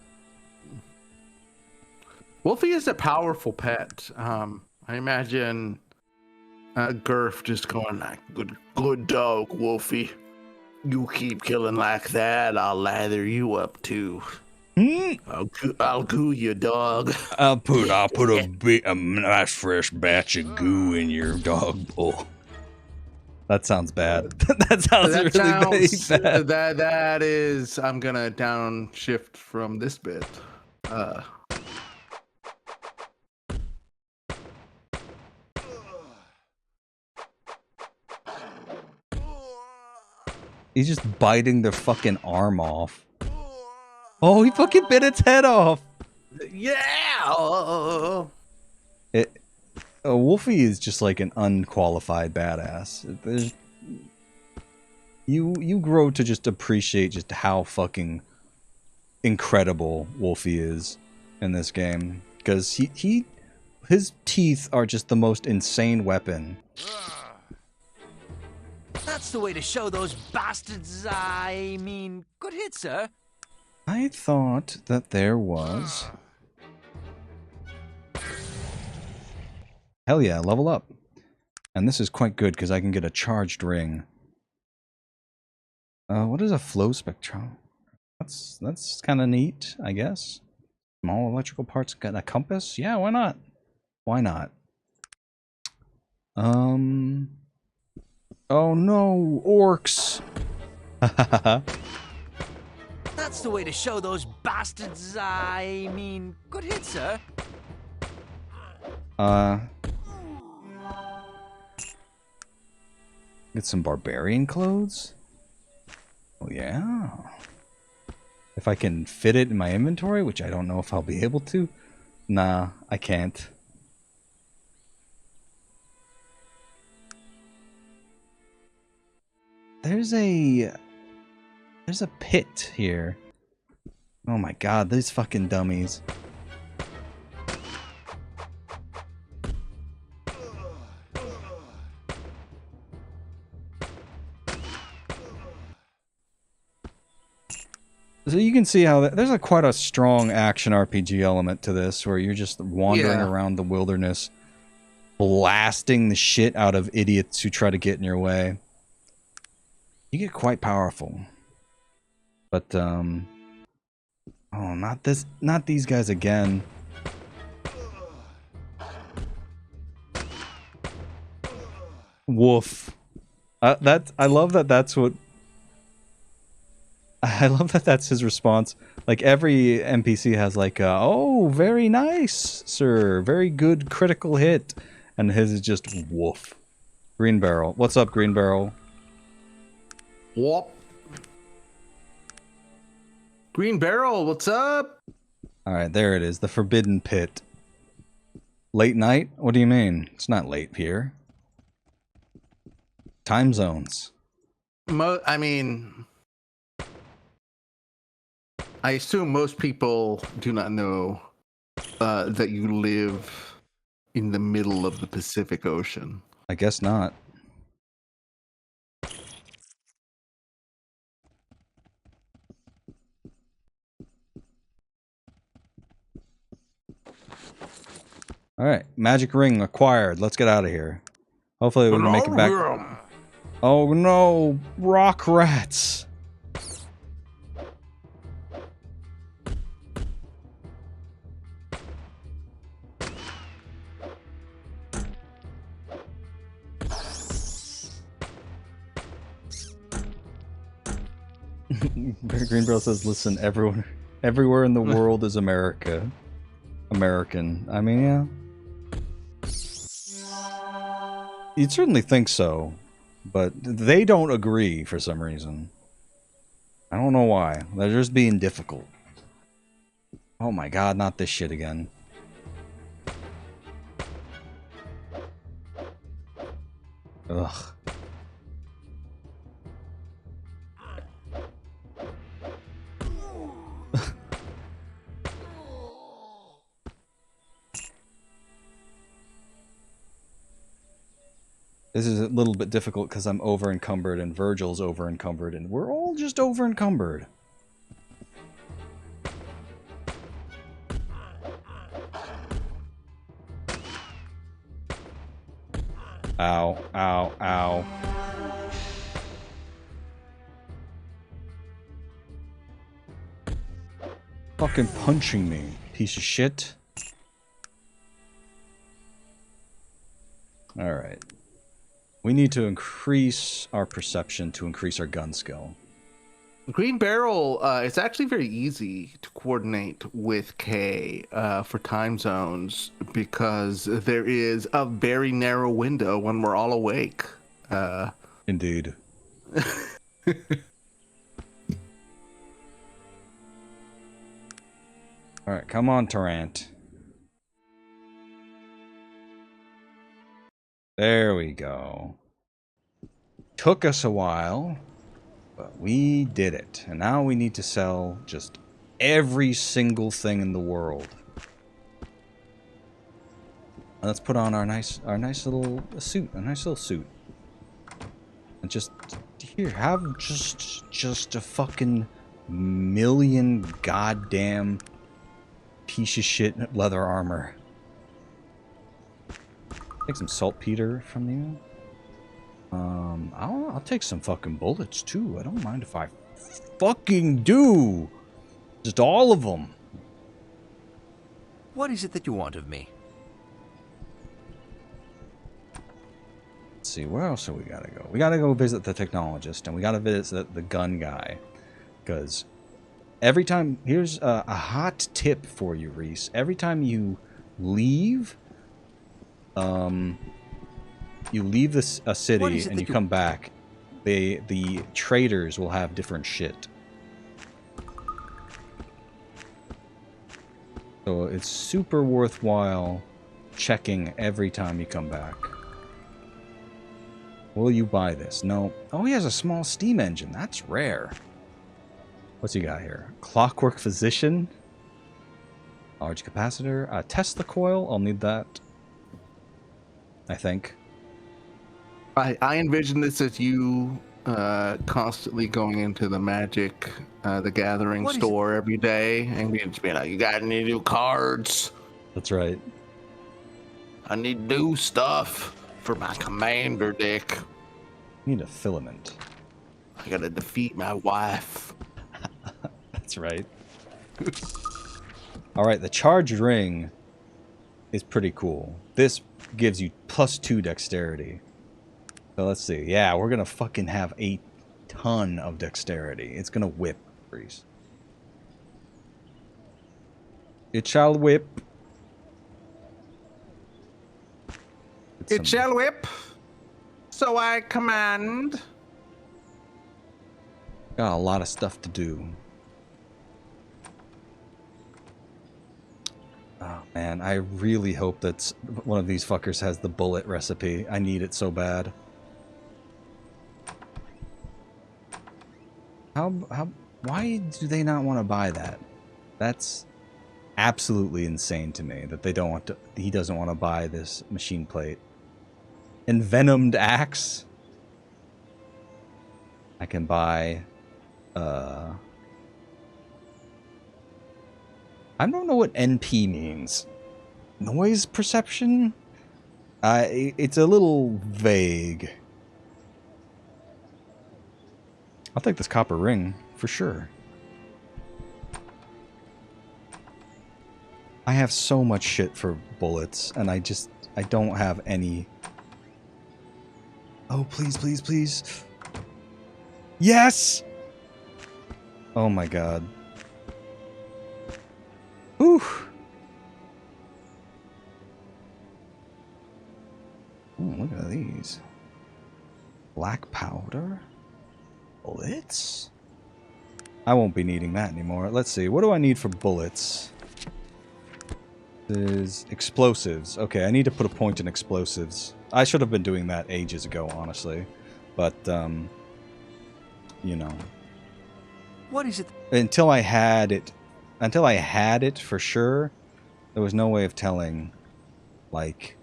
Wolfie is a powerful pet. I imagine GURF just going like, good dog, Wolfie. You keep killing like that, I'll lather you up too. I'll goo you, dog. I'll put a nice fresh batch of goo in your dog bowl. That sounds bad. That sounds really bad. That is. I'm gonna downshift from this bit. He's just biting their fucking arm off. Oh, he fucking bit its head off. Yeah. Wolfie is just like an unqualified badass. You grow to just appreciate just how fucking incredible Wolfie is in this game, because his teeth are just the most insane weapon. That's the way to show those bastards. I mean, good hit, sir. I thought that there was... Hell yeah, level up. And this is quite good because I can get a charged ring. What is a flow spectrum? That's kind of neat, I guess. Small electrical parts, got a compass? Yeah, why not? Why not? Oh no, orcs! That's the way to show those bastards. I mean, good hit, sir. Get some barbarian clothes? Oh yeah. If I can fit it in my inventory, which I don't know if I'll be able to. Nah, I can't. There's a pit here. Oh my god, these fucking dummies. So you can see how there's quite a strong action RPG element to this, where you're just wandering around the wilderness, blasting the shit out of idiots who try to get in your way. You get quite powerful. But, oh, not these guys again. Woof. I love that that's what... I love that that's his response. Like, every NPC has like, oh, very nice, sir. Very good critical hit. And his is just woof. Green Barrel. What's up, Green Barrel? Whoop. Green Barrel, what's up? Alright, there it is. The Forbidden Pit. Late night? What do you mean? It's not late here. Time zones. I mean... I assume most people do not know that you live in the middle of the Pacific Ocean. I guess not. Alright, magic ring acquired. Let's get out of here. Hopefully we can make it back. Oh no, rock rats! Green Barrel says, listen, everywhere in the world is America. American. I mean, yeah. You'd certainly think so, but they don't agree for some reason. I don't know why. They're just being difficult. Oh my god, not this shit again. Ugh. This is a little bit difficult because I'm over-encumbered and Virgil's over-encumbered and we're all just over-encumbered. Ow, ow, ow. Fucking punching me, piece of shit. Alright. We need to increase our perception to increase our gun skill. Green Barrel, it's actually very easy to coordinate with K for time zones because there is a very narrow window when we're all awake. Indeed. Alright, come on, Tarrant. There we go. Took us a while, but we did it. And now we need to sell just every single thing in the world. Let's put on our nice little suit, a nice little suit. And just here, have just a fucking million goddamn piece of shit leather armor. Take some saltpeter from you. I'll take some fucking bullets too. I don't mind if I fucking do. Just all of them. What is it that you want of me? Let's see, where else do we gotta go? We gotta go visit the technologist, and we gotta visit the gun guy. Because every time, here's a hot tip for you, Reese. Every time you leave, a city and you come back, the traders will have different shit. So it's super worthwhile checking every time you come back. Will you buy this? No. Oh, he has a small steam engine. That's rare. What's he got here? Clockwork Physician. Large capacitor. Tesla coil. I'll need that. I think. I envision this as you constantly going into the Magic the Gathering store every day and being like, you got any new cards? That's right. I need new stuff for my commander deck. Need a filament. I gotta defeat my wife. That's right. Alright, the charged ring is pretty cool. This gives you +2 dexterity. So let's see. Yeah, we're gonna fucking have a ton of dexterity. It's gonna whip, Reese. It shall whip. It shall whip. So I command. Got a lot of stuff to do. Oh man, I really hope that one of these fuckers has the bullet recipe. I need it so bad. Why do they not want to buy that? That's absolutely insane to me that they don't want to. He doesn't want to buy this machine plate. Envenomed axe. I can buy. I don't know what NP means. Noise perception. It's a little vague. I'll take this copper ring, for sure. I have so much shit for bullets, and I don't have any... Oh, please, please, please. Yes! Oh my god. Whew. Ooh, look at these. Black powder? Bullets? I won't be needing that anymore. Let's see. What do I need for bullets? This is explosives. Okay, I need to put a point in explosives. I should have been doing that ages ago, honestly. But, you know. What is it? Until I had it for sure, there was no way of telling, like,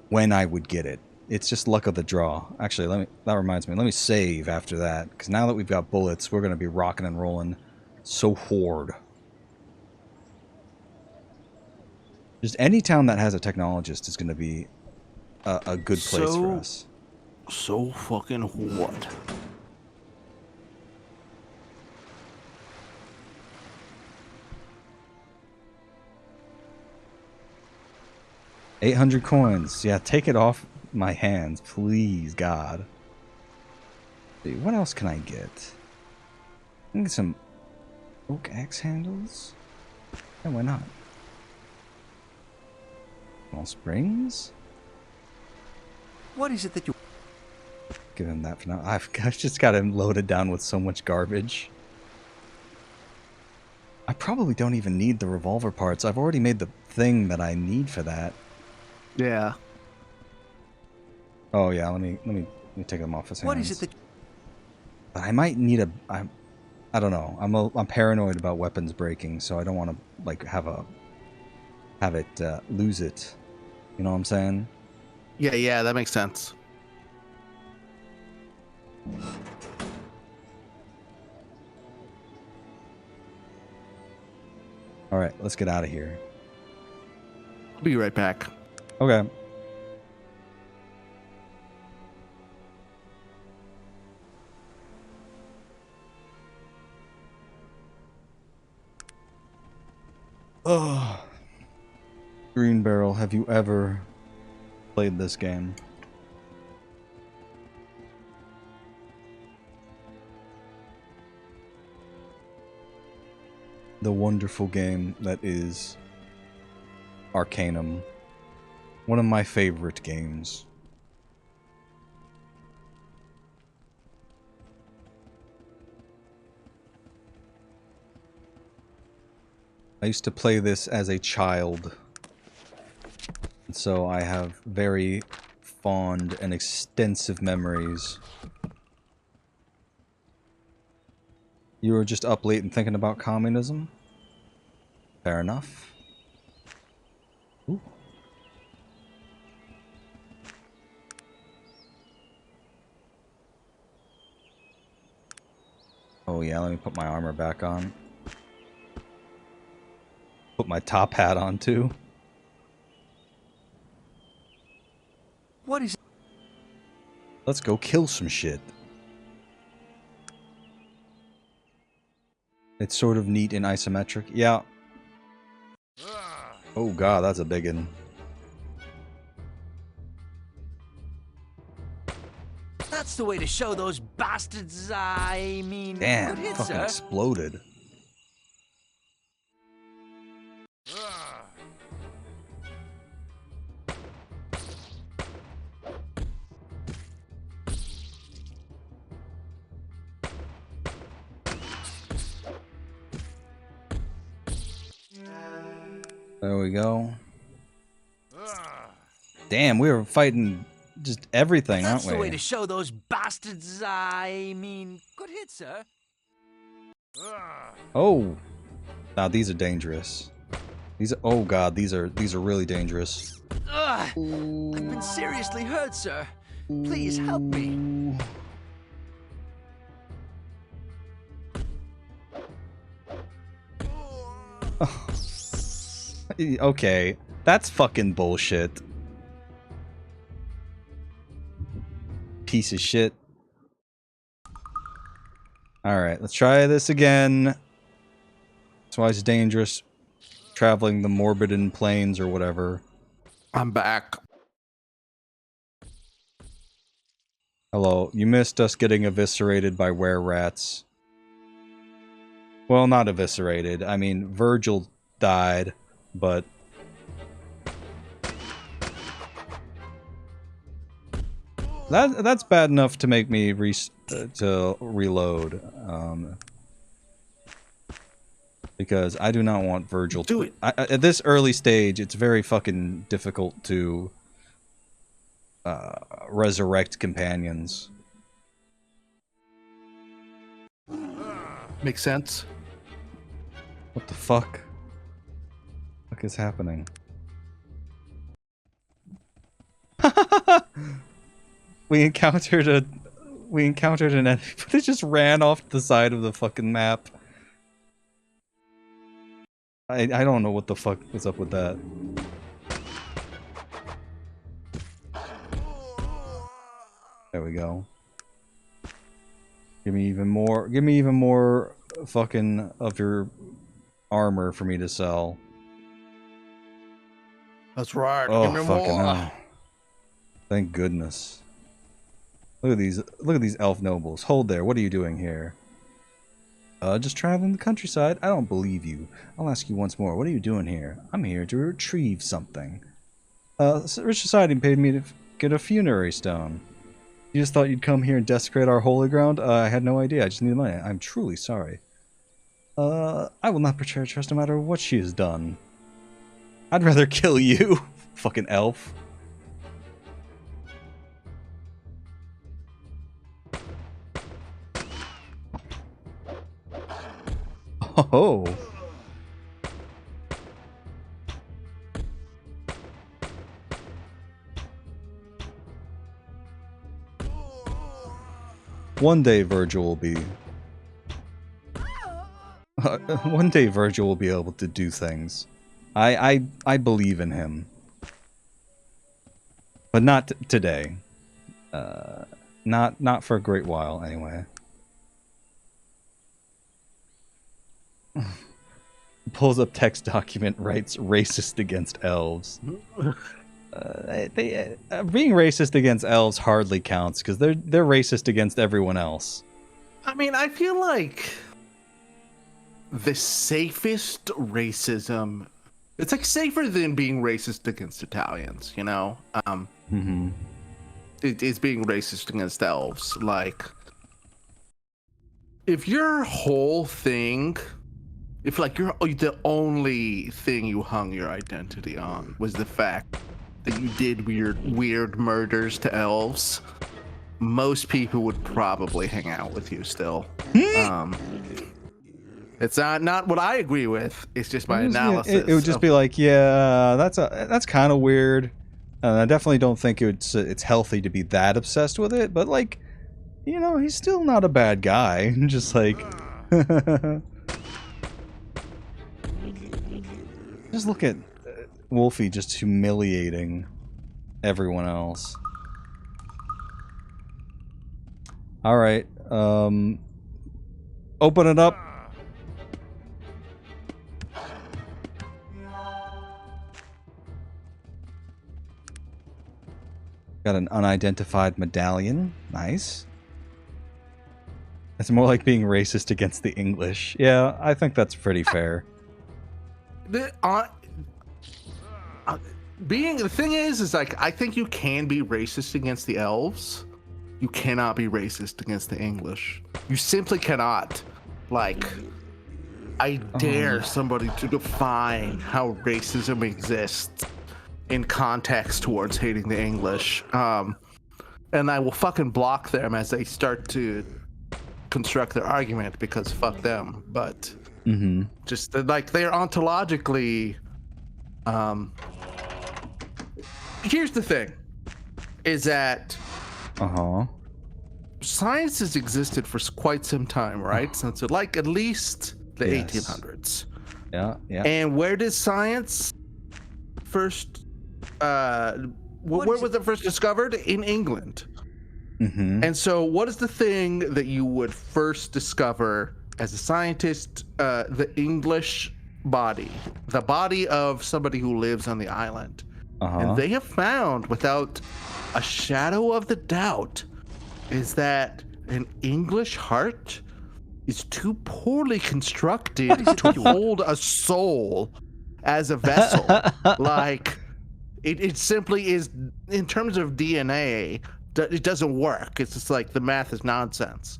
when I would get it. It's just luck of the draw. Actually, that reminds me. Let me save after that, because now that we've got bullets, we're going to be rocking and rolling so hard. Just any town that has a technologist is going to be a good place for us. So fucking what? $800 coins. Yeah, take it off my hands, please, God. Dude, what else can I get? I can get some oak axe handles. Yeah, why not? Small springs. What is it that you... Give him that for now. I've just got him loaded down with so much garbage. I probably don't even need the revolver parts. I've already made the thing that I need for that. Yeah. Oh yeah, let me take them off his hands. What is it that... But I might need a... I don't know. I'm paranoid about weapons breaking, so I don't want to like have it lose it. You know what I'm saying? Yeah, that makes sense. All right, let's get out of here. I'll be right back. Okay. Oh. Green Barrel, have you ever played this game? The wonderful game that is Arcanum. One of my favorite games. I used to play this as a child, and so I have very fond and extensive memories. You were just up late and thinking about communism? Fair enough. Ooh. Oh yeah, let me put my armor back on. Put my top hat on too. What is... Let's go kill some shit. It's sort of neat and isometric. Yeah. Oh god, that's a big one. That's the way to show those bastards, I mean... Damn, good hit, fucking sir. exploded. There we go. Damn, we were fighting just everything, aren't That's the way we? to show those bastards, I mean... good hit, sir. Oh. Now these are dangerous. These are, oh god, these are really dangerous. Ugh, I've been seriously hurt, sir. Please help me. Okay, that's fucking bullshit. Piece of shit. Alright, let's try this again. That's why it's dangerous traveling the Morbidin plains or whatever. I'm back. Hello, you missed us getting eviscerated by were-rats. Well, not eviscerated. I mean, Virgil died, but... That's bad enough to make me reload. Because I do not want Virgil Do to... it. At this early stage, it's very fucking difficult to resurrect companions. Makes sense. What the fuck? What is happening? We encountered an enemy, but it just ran off the side of the fucking map. I don't know what the fuck was up with that. There we go. Give me even more. Give me even more fucking of your armor for me to sell. That's right. Oh, Give me fucking more. hell. Thank goodness. Look at these. Look at these elf nobles. Hold there. What are you doing here? Just traveling the countryside. I don't believe you. I'll ask you once more. What are you doing here? I'm here to retrieve something. Rich Society paid me to get a funerary stone. You just thought you'd come here and desecrate our holy ground? I had no idea. I just needed money. I'm truly sorry. I will not betray her trust no matter what she has done. I'd rather kill you, fucking elf. Oh. One day Virgil will be... one day Virgil will be able to do things. I believe in him. But not today. Not for a great while, anyway. Pulls up text document, writes racist against elves. Being racist against elves hardly counts because they're racist against everyone else. I mean, I feel like the safest racism, it's like safer than being racist against Italians, you know? It is being racist against elves. Like, if your whole thing, if like the only thing you hung your identity on was the fact that you did weird murders to elves, most people would probably hang out with you still. It's not what I agree with. It's just my analysis. It would just be like, yeah, that's kind of weird. And I definitely don't think it's healthy to be that obsessed with it. But like, you know, he's still not a bad guy. Just like, just look at Wolfie just humiliating everyone else. All right, open it up. Got an unidentified medallion. Nice. It's more like being racist against the English. Yeah, I think that's pretty fair. The thing is like, I think you can be racist against the elves. You cannot be racist against the English. You simply cannot. Like, I dare somebody to define how racism exists in context towards hating the English. And I will fucking block them as they start to construct their argument, because fuck them. But just like, they're ontologically, here's the thing, is that science has existed for quite some time, right? Since like at least the 1800s. Yeah. And where did science first where was it first discovered? In England. And so what is the thing that you would first discover as a scientist? The English body, the body of somebody who lives on the island. And they have found, without a shadow of the doubt, is that an English heart is too poorly constructed to hold a soul as a vessel. Like, it simply is, in terms of DNA, it doesn't work. It's just like, the math is nonsense.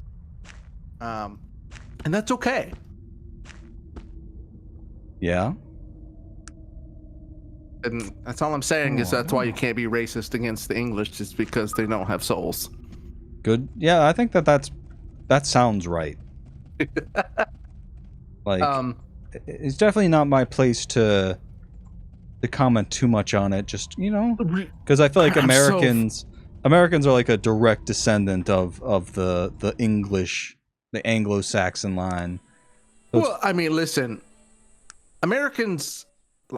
And that's okay. Yeah. And that's all I'm saying, is that's why you can't be racist against the English, just because they don't have souls. Good. Yeah, I think that sounds right. Like, it's definitely not my place to comment too much on it. Just, you know, because I feel like Americans are like a direct descendant of the English, the Anglo-Saxon line. So well, I mean, listen, Americans,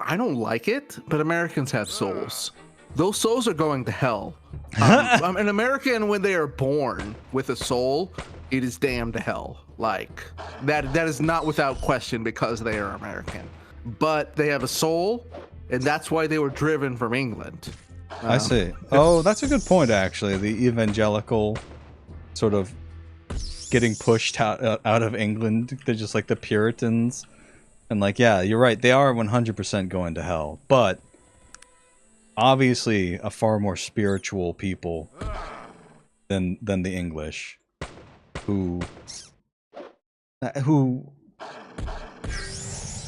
I don't like it, but Americans have souls. those souls are going to hell. An American, when they are born with a soul, it is damned to hell. Like that is not without question because they are American. But they have a soul, and that's why they were driven from England. I see. Oh, that's a good point, actually. The evangelical sort of getting pushed out of England. They're just like the Puritans. And like, yeah, you're right. They are 100% going to hell. But obviously a far more spiritual people than the English, who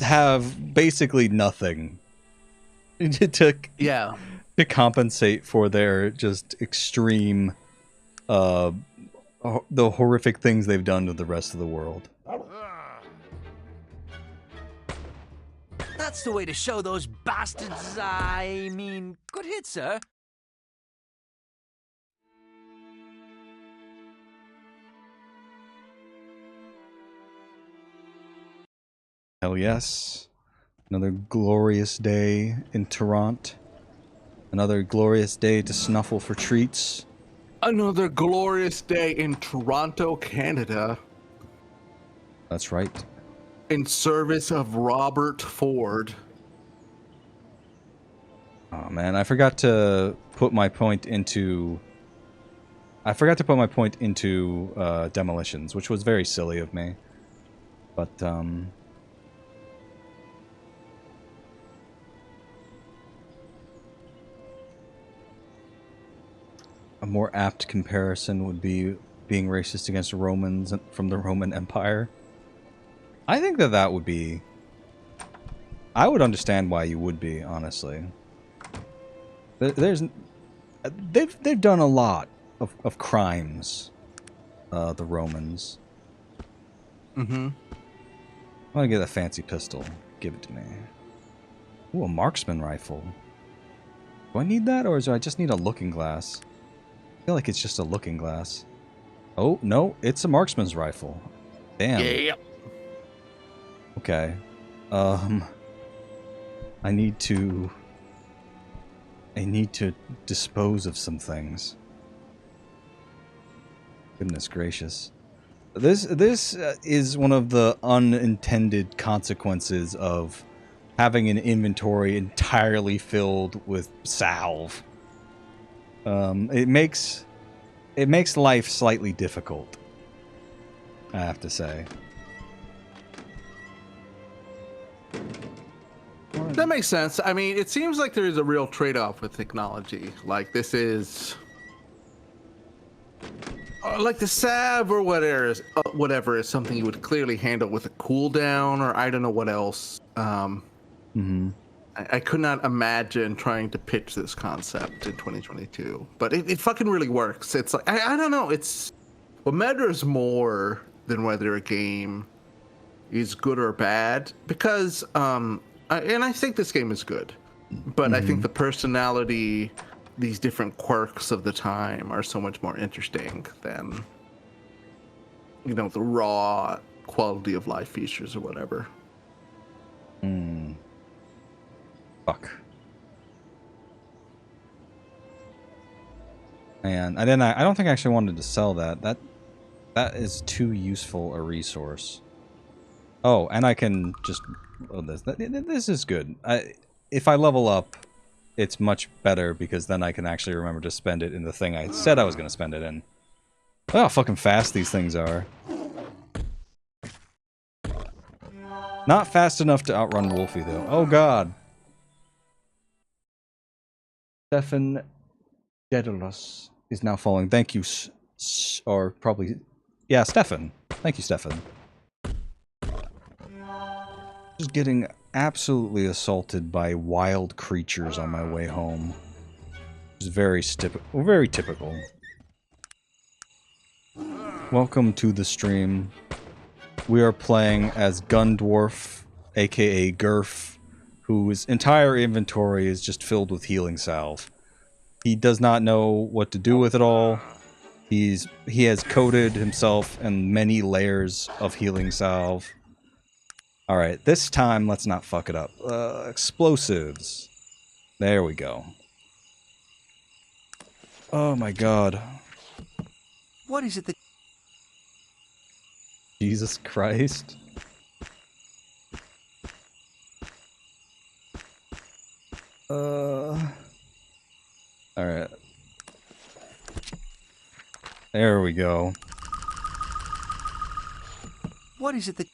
have basically nothing to compensate for their just extreme the horrific things they've done to the rest of the world. That's the way to show those bastards. I mean, good hit, sir. Hell yes. Another glorious day in Toronto. Another glorious day to snuffle for treats. Another glorious day in Toronto, Canada. That's right. In service of Robert Ford. Oh man, I forgot to put my point into... demolitions, which was very silly of me. But, a more apt comparison would be being racist against Romans from the Roman Empire. I think that would be... I would understand why you would be, honestly. They've done a lot of crimes, the Romans. Mm-hmm. I want to get a fancy pistol. Give it to me. Ooh, a marksman rifle. Do I need that, or do I just need a looking glass? I feel like it's just a looking glass. Oh, no, it's a marksman's rifle. Damn. Yeah. Okay. I need to dispose of some things. Goodness gracious. This is one of the unintended consequences of having an inventory entirely filled with salve. It makes life slightly difficult, I have to say. That makes sense. I mean, it seems like there is a real trade-off with technology. Like this is, like the salve or whatever is something you would clearly handle with a cooldown, or I don't know what else. I could not imagine trying to pitch this concept in 2022, but it fucking really works. It's like I don't know. It's what matters more than whether a game is good or bad, because and I think this game is good, but I think the personality, these different quirks of the time are so much more interesting than, you know, the raw quality of life features or whatever. Fuck. Man, I don't think I actually wanted to sell that. That is too useful a resource. Oh, and I can just... Oh, this is good. If I level up, it's much better, because then I can actually remember to spend it in the thing I said I was going to spend it in. Look how fucking fast these things are. Not fast enough to outrun Wolfie, though. Oh, God. Stefan Daedalus is now following. Thank you, or probably... Yeah, Stefan. Thank you, Stefan. Just getting absolutely assaulted by wild creatures on my way home. It's very typical. Welcome to the stream. We are playing as Gundwarf, aka GURF, whose entire inventory is just filled with healing salve. He does not know what to do with it all. He has coated himself in many layers of healing salve. Alright, this time let's not fuck it up. Explosives. There we go. Oh my god. What is it that... Jesus Christ. Alright. There we go. What is it that...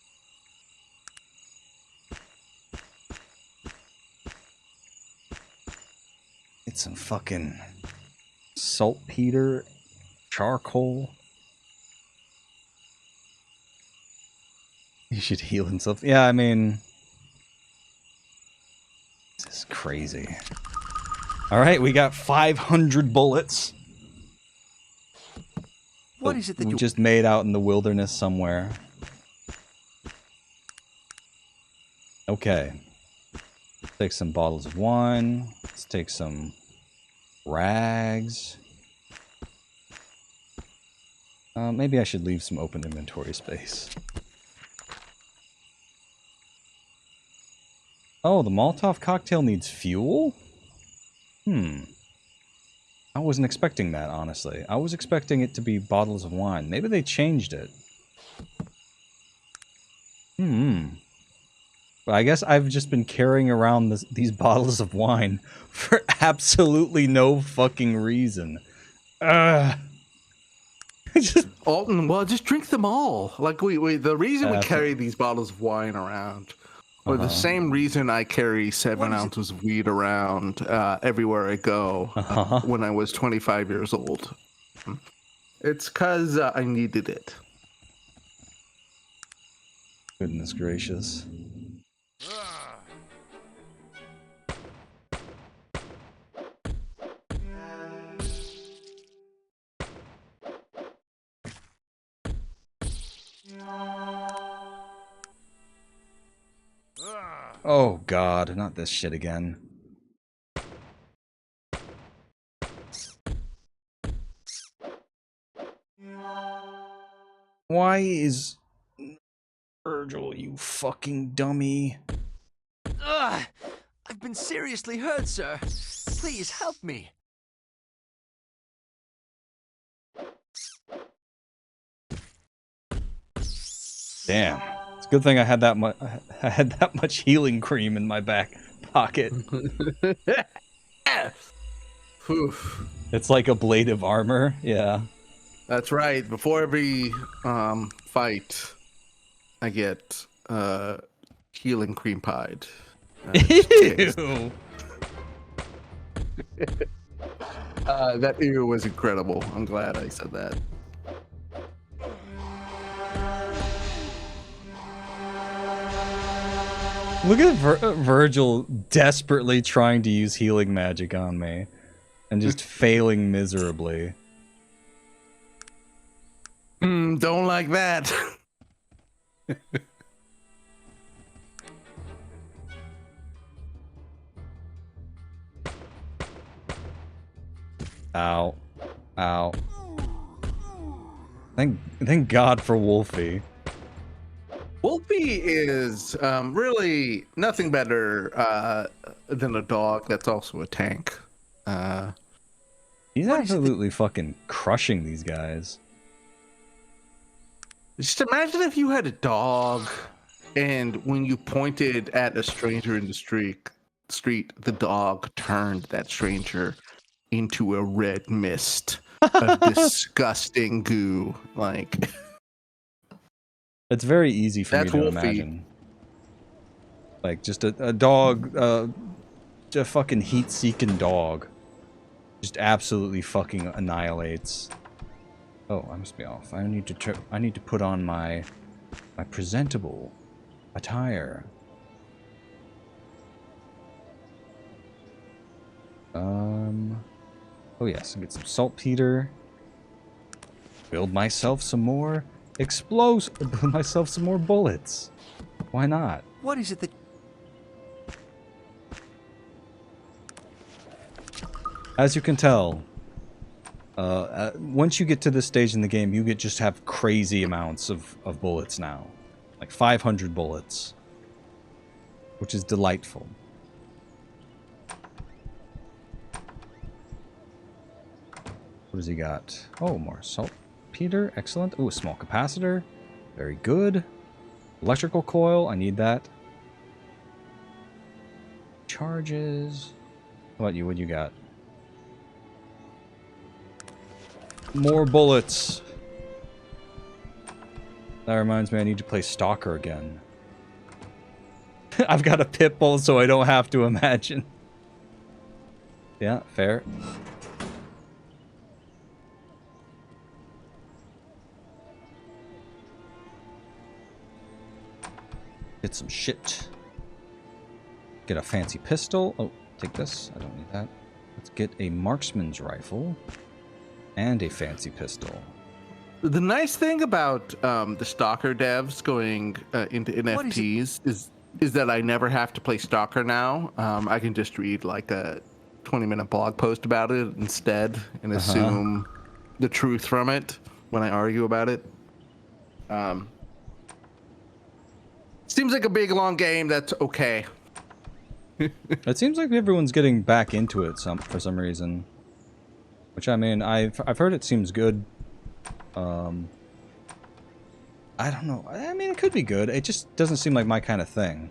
It's some fucking saltpeter, charcoal. He should heal himself. Yeah, I mean, this is crazy. All right, we got 500 bullets. What is it that we you... just made out in the wilderness somewhere? Okay. Take some bottles of wine. Let's take some rags. Maybe I should leave some open inventory space. Oh, the Molotov cocktail needs fuel? I wasn't expecting that, honestly. I was expecting it to be bottles of wine. Maybe they changed it. But I guess I've just been carrying around these bottles of wine for absolutely no fucking reason. Alton, well, just drink them all. Like the reason we carry these bottles of wine around, or the same reason I carry 7 ounces of weed around everywhere I go when I was 25 years old. It's because I needed it. Goodness gracious. Oh god, not this shit again. Why is... Virgil, you fucking dummy. Ugh! I've been seriously hurt, sir. Please help me. Damn. It's a good thing I had that much healing cream in my back pocket. It's like a blade of armor. Yeah. That's right. Before every fight, I get healing cream pied. Ew. That ew was incredible. I'm glad I said that. Look at Virgil desperately trying to use healing magic on me and just failing miserably. Don't like that. Ow. Ow. Thank God for Wolfie. Wolfie is really nothing better than a dog that's also a tank. He's absolutely fucking crushing these guys. Just imagine if you had a dog and when you pointed at a stranger in the street, the dog turned that stranger into a red mist of disgusting goo. Like... It's very easy for me to Wolfie. imagine. Like, just a dog, a fucking heat-seeking dog. Just absolutely fucking annihilates. Oh, I must be off. I need to put on my presentable attire. Oh yes, get some saltpeter. Build myself some more build myself some more bullets. Why not? What is it that... As you can tell, once you get to this stage in the game, you just have crazy amounts of bullets now. Like 500 bullets. Which is delightful. What does he got? Oh, more saltpeter. Excellent. Oh, a small capacitor. Very good. Electrical coil. I need that. Charges. How about you? What you got? More bullets. That reminds me, I need to play Stalker again. I've got a pit bull, so I don't have to imagine. Yeah, fair. Get some shit. Get a fancy pistol. Oh, take this. I don't need that. Let's get a marksman's rifle. And a fancy pistol. The nice thing about the Stalker devs going into NFTs is that I never have to play Stalker now. I can just read like a 20-minute blog post about it instead and assume the truth from it when I argue about it. Seems like a big long game. That's okay. It seems like everyone's getting back into it for some reason. Which, I mean, I've heard it seems good. I don't know. I mean, it could be good. It just doesn't seem like my kind of thing.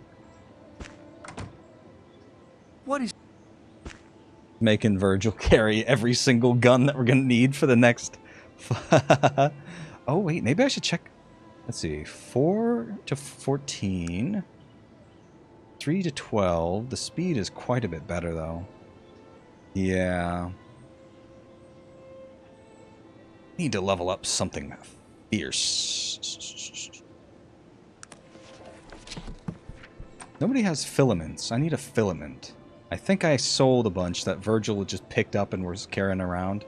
What is... Making Virgil carry every single gun that we're going to need for the next... Oh, wait. Maybe I should check... Let's see. 4 to 14. 3 to 12. The speed is quite a bit better, though. Yeah. Need to level up something fierce. Nobody has filaments. I need a filament. I think I sold a bunch that Virgil just picked up and was carrying around.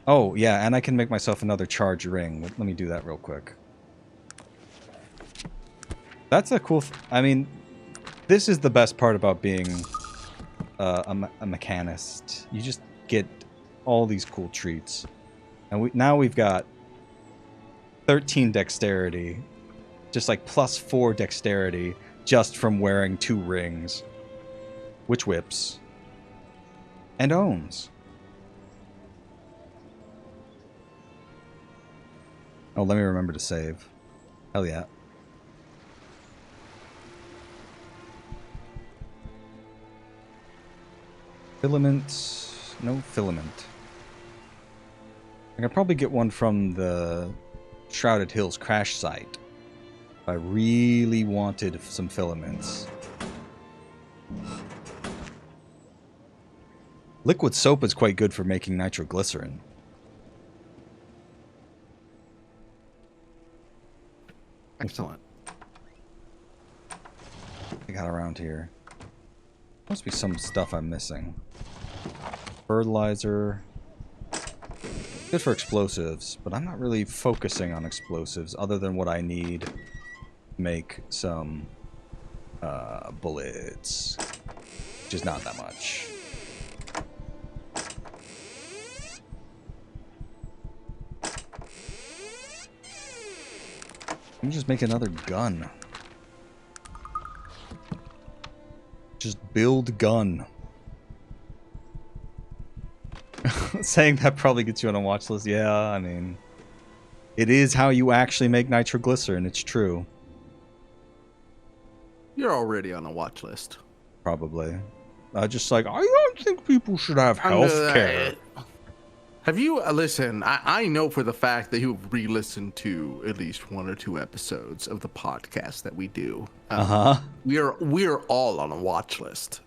Oh, yeah, and I can make myself another charge ring. Let me do that real quick. That's a cool... I mean, this is the best part about being a mechanist. You just get all these cool treats. And now we've got 13 dexterity. Just like +4 dexterity just from wearing 2 rings. Which whips. And owns. Oh, let me remember to save. Hell yeah. Filament. No filament. I could probably get one from the Shrouded Hills crash site if I really wanted some filaments. Liquid soap is quite good for making nitroglycerin. Excellent. I got around here. Must be some stuff I'm missing. Fertilizer. Good for explosives, but I'm not really focusing on explosives other than what I need to make some bullets. Which is not that much. Let me just make another gun. Just build gun. Saying that probably gets you on a watch list. Yeah, I mean, it is how you actually make nitroglycerin. It's true. You're already on a watch list. Probably. Just like, I don't think people should have health care. Have you, listen, I know for the fact that you've re-listened to at least 1 or 2 episodes of the podcast that we do. We're all on a watch list.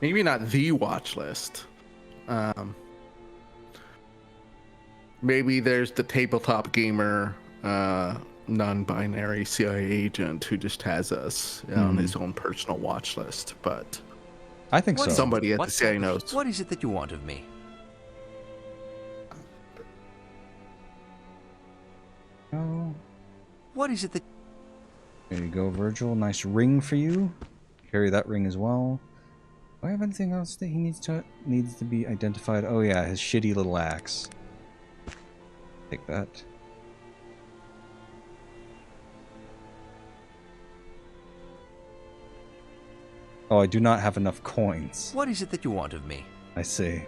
Maybe not the watch list. Maybe there's the tabletop gamer, non-binary CIA agent who just has us on his own personal watch list. But I think so. Somebody at the CIA knows. What is it that you want of me? Oh. What is it that... There you go, Virgil. Nice ring for you. Carry that ring as well. Do I have anything else that he needs to be identified? Oh yeah, his shitty little axe. Take that. Oh, I do not have enough coins. What is it that you want of me? I see.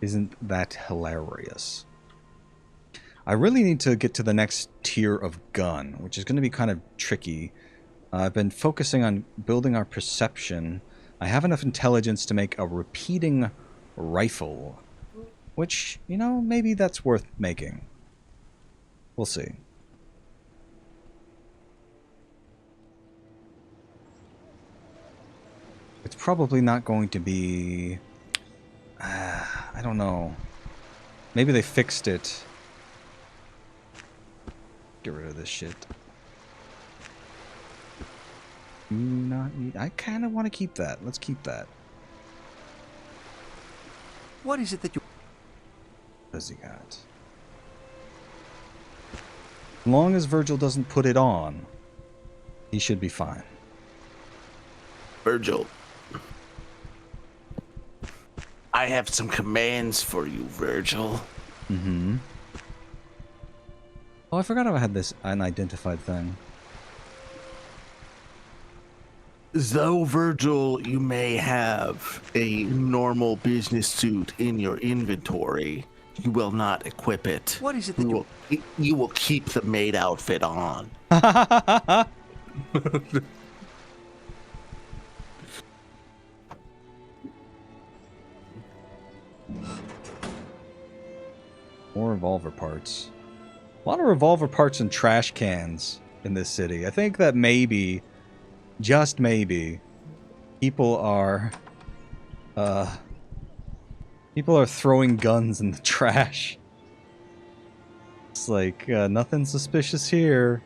Isn't that hilarious? I really need to get to the next tier of gun, which is going to be kind of tricky. I've been focusing on building our perception. I have enough intelligence to make a repeating rifle, which, you know, maybe that's worth making. We'll see. It's probably not going to be... I don't know. Maybe they fixed it. Get rid of this shit. Do not need... I kind of want to keep that. Let's keep that. What is it that you... What does he got? As long as Virgil doesn't put it on, he should be fine. Virgil, I have some commands for you, Virgil. Mm-hmm. Oh, I forgot I had this unidentified thing. Though, Virgil, you may have a normal business suit in your inventory, you will not equip it. What is it that You will keep the maid outfit on. More revolver parts. A lot of revolver parts and trash cans in this city. I think that maybe, just maybe, people are throwing guns in the trash. It's like, nothing suspicious here.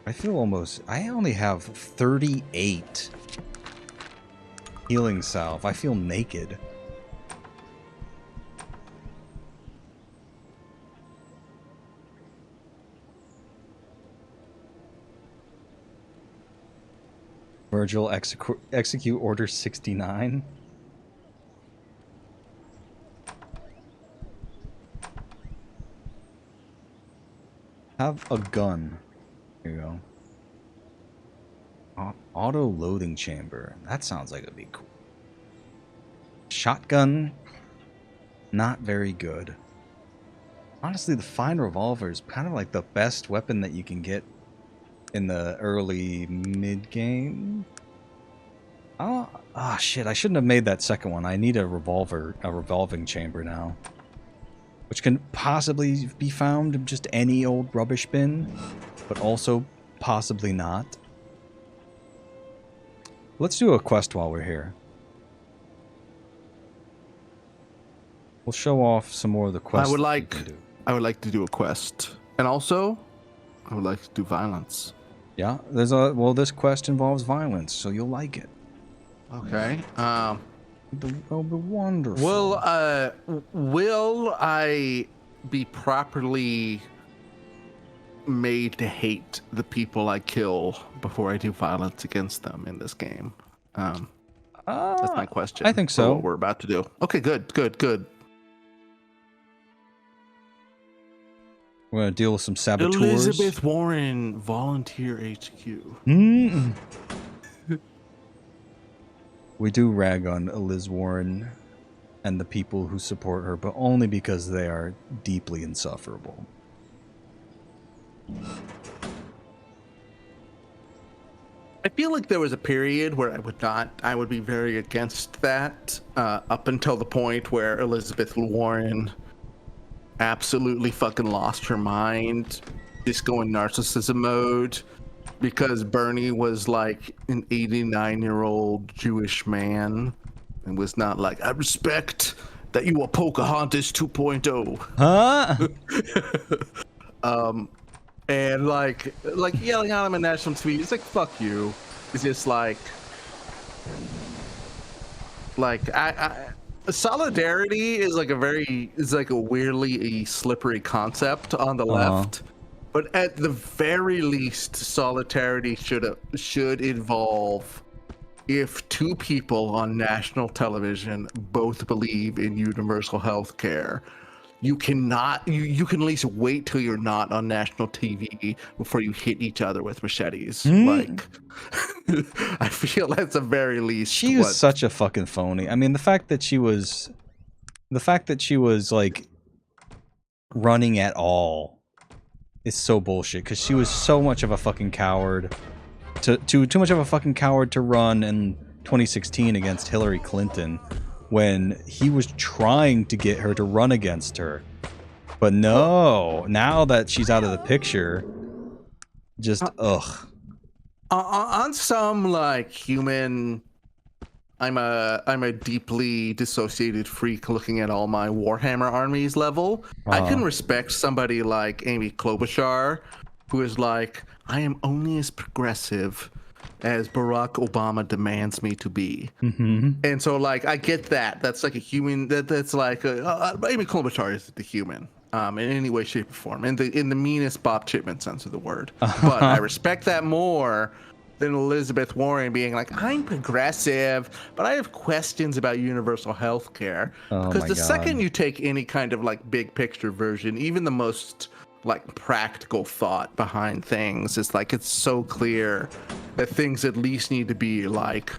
I feel almost... I only have 38 healing salve. I feel naked. Virgil, execute order 69. Have a gun. Here you go. Auto loading chamber. That sounds like it'd be cool. Shotgun. Not very good. Honestly, the fine revolver is kind of like the best weapon that you can get in the early mid-game. Oh, shit. I shouldn't have made that second one. I need a revolving chamber now. Which can possibly be found in just any old rubbish bin, but also possibly not. Let's do a quest while we're here. We'll show off some more of the quests. I would like to do a quest. And also, I would like to do violence. Yeah, this quest involves violence, so you'll like it. Okay. It'll be wonderful. Will I be properly made to hate the people I kill before I do violence against them in this game? That's my question. I think so. For what we're about to do. Okay, good. We're gonna deal with some saboteurs. Elizabeth Warren, Volunteer HQ. We do rag on Liz Warren and the people who support her, but only because they are deeply insufferable. I feel like there was a period where I would be very against that, up until the point where Elizabeth Warren absolutely fucking lost her mind, just going narcissism mode, because Bernie was like an 89-year-old Jewish man and was not like, I respect that you are Pocahontas 2.0. Huh? And like yelling at him in national TV, it's like, fuck you. It's just like solidarity is like a weirdly slippery concept on the left. But at the very least, solidarity should involve if two people on national television both believe in universal health care, you cannot you can at least wait till you're not on national TV before you hit each other with machetes. Like I feel that's the very least She was such a fucking phony. I mean, the fact that she was like running at all is so bullshit, because she was so much of a fucking coward. Too much of a fucking coward to run in 2016 against Hillary Clinton when he was trying to get her to run against her. But no, now that she's out of the picture, just ugh. On some like human, I'm a deeply dissociated freak looking at all my Warhammer armies level. I can respect somebody like Amy Klobuchar, who is like, I am only as progressive as Barack Obama demands me to be. And so like I get that. That's like a human. That's like Amy Klobuchar is the human. In any way, shape, or form, in the meanest Bob Chipman sense of the word. But I respect that more than Elizabeth Warren being like, I'm progressive, but I have questions about universal health care. Because the second you take any kind of like big picture version, even the most like practical thought behind things, it's like it's so clear that things at least need to be like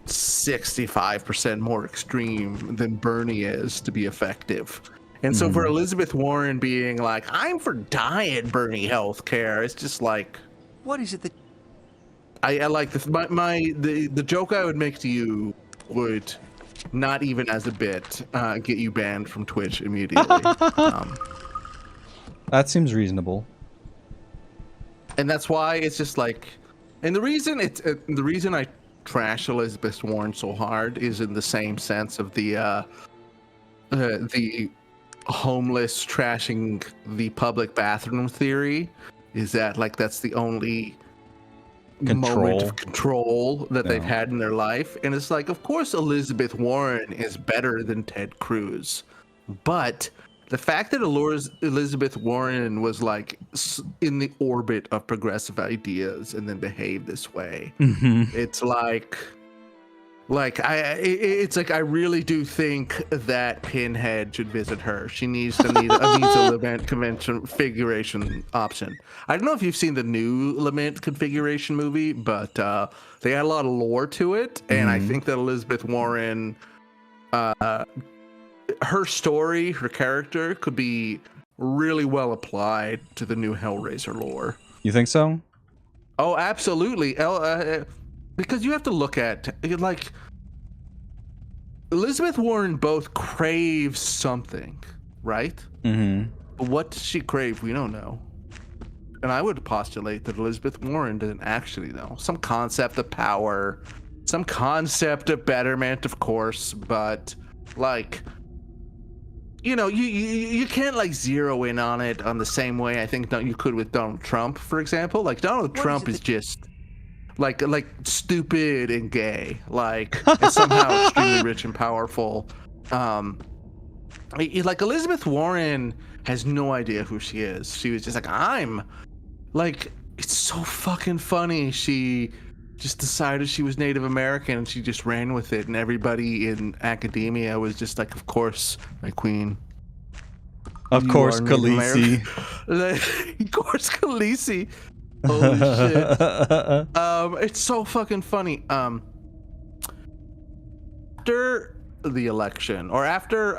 65% more extreme than Bernie is to be effective. And so for Elizabeth Warren being like, I'm for diet Bernie healthcare, it's just like, What is it that... I like the joke I would make to you would not even as a bit get you banned from Twitch immediately. That seems reasonable. And that's why it's just like, and the reason I trash Elizabeth Warren so hard is in the same sense of the homeless trashing the public bathroom theory, is that like that's the only moment of control that they've had in their life. And it's like, of course Elizabeth Warren is better than Ted Cruz, but the fact that Elizabeth Warren was like in the orbit of progressive ideas and then behaved this way, it's like I really do think that Pinhead should visit her. She needs a lament configuration option. I don't know if you've seen the new lament configuration movie, but they add a lot of lore to it, and I think that Elizabeth Warren, her story, her character could be really well applied to the new Hellraiser lore. You think so? Oh, absolutely. Because you have to look at, like, Elizabeth Warren both craves something, right? But what does she crave? We don't know. And I would postulate that Elizabeth Warren doesn't actually know. Some concept of power, some concept of betterment, of course, but, like, you know, you can't like zero in on it on the same way I think you could with Donald Trump, for example. Like Donald Trump is just like stupid and gay, like, and somehow extremely rich and powerful. Like Elizabeth Warren has no idea who she is. She was just like, I'm like, it's so fucking funny. She just decided she was Native American and she just ran with it, and everybody in academia was just like, of course, my queen. Of course, Khaleesi. Of course, Khaleesi. Holy shit. It's so fucking funny. After the election, or after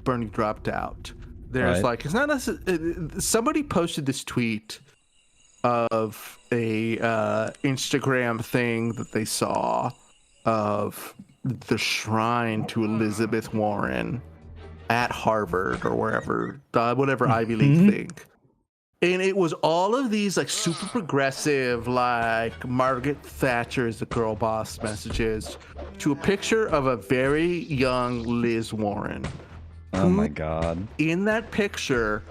Bernie dropped out, there's like, it's not somebody posted this tweet of a Instagram thing that they saw of the shrine to Elizabeth Warren at Harvard or wherever, whatever Ivy League thing. And it was all of these like super progressive, like Margaret Thatcher is the girl boss messages, to a picture of a very young Liz Warren. Oh my God. In that picture,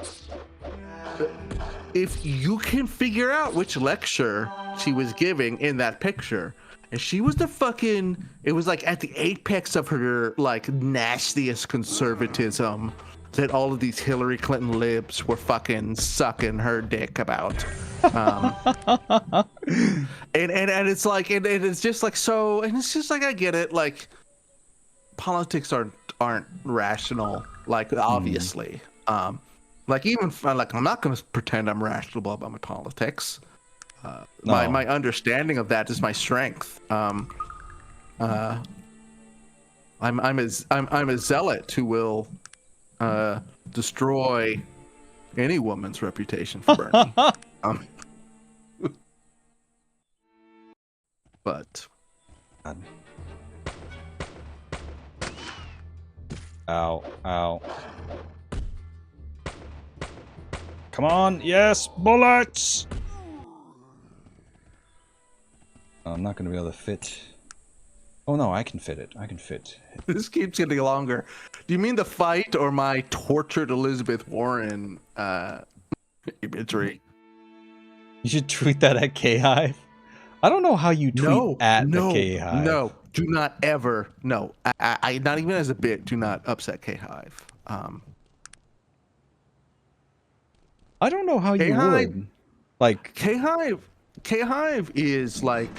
if you can figure out which lecture she was giving in that picture, and she was it was like at the apex of her like nastiest conservatism that all of these Hillary Clinton libs were fucking sucking her dick about. And it's like, and it's just like, so, and it's just like, I get it. Like, politics aren't rational. Like obviously, like even like I'm not going to pretend I'm rational about my politics. My understanding of that is my strength. I'm a zealot who will destroy any woman's reputation for Bernie. But ow. Come on, yes, bullets! I'm not gonna be able to fit. Oh no, I can fit it. I can fit. this keeps getting longer. Do you mean the fight or my tortured Elizabeth Warren imagery? You should tweet that at K-Hive. I don't know how you tweet the K-Hive. No, do not ever. No, I not even as a bit. Do not upset K-Hive. I don't know how you K-Hive, would. Like K-Hive is like,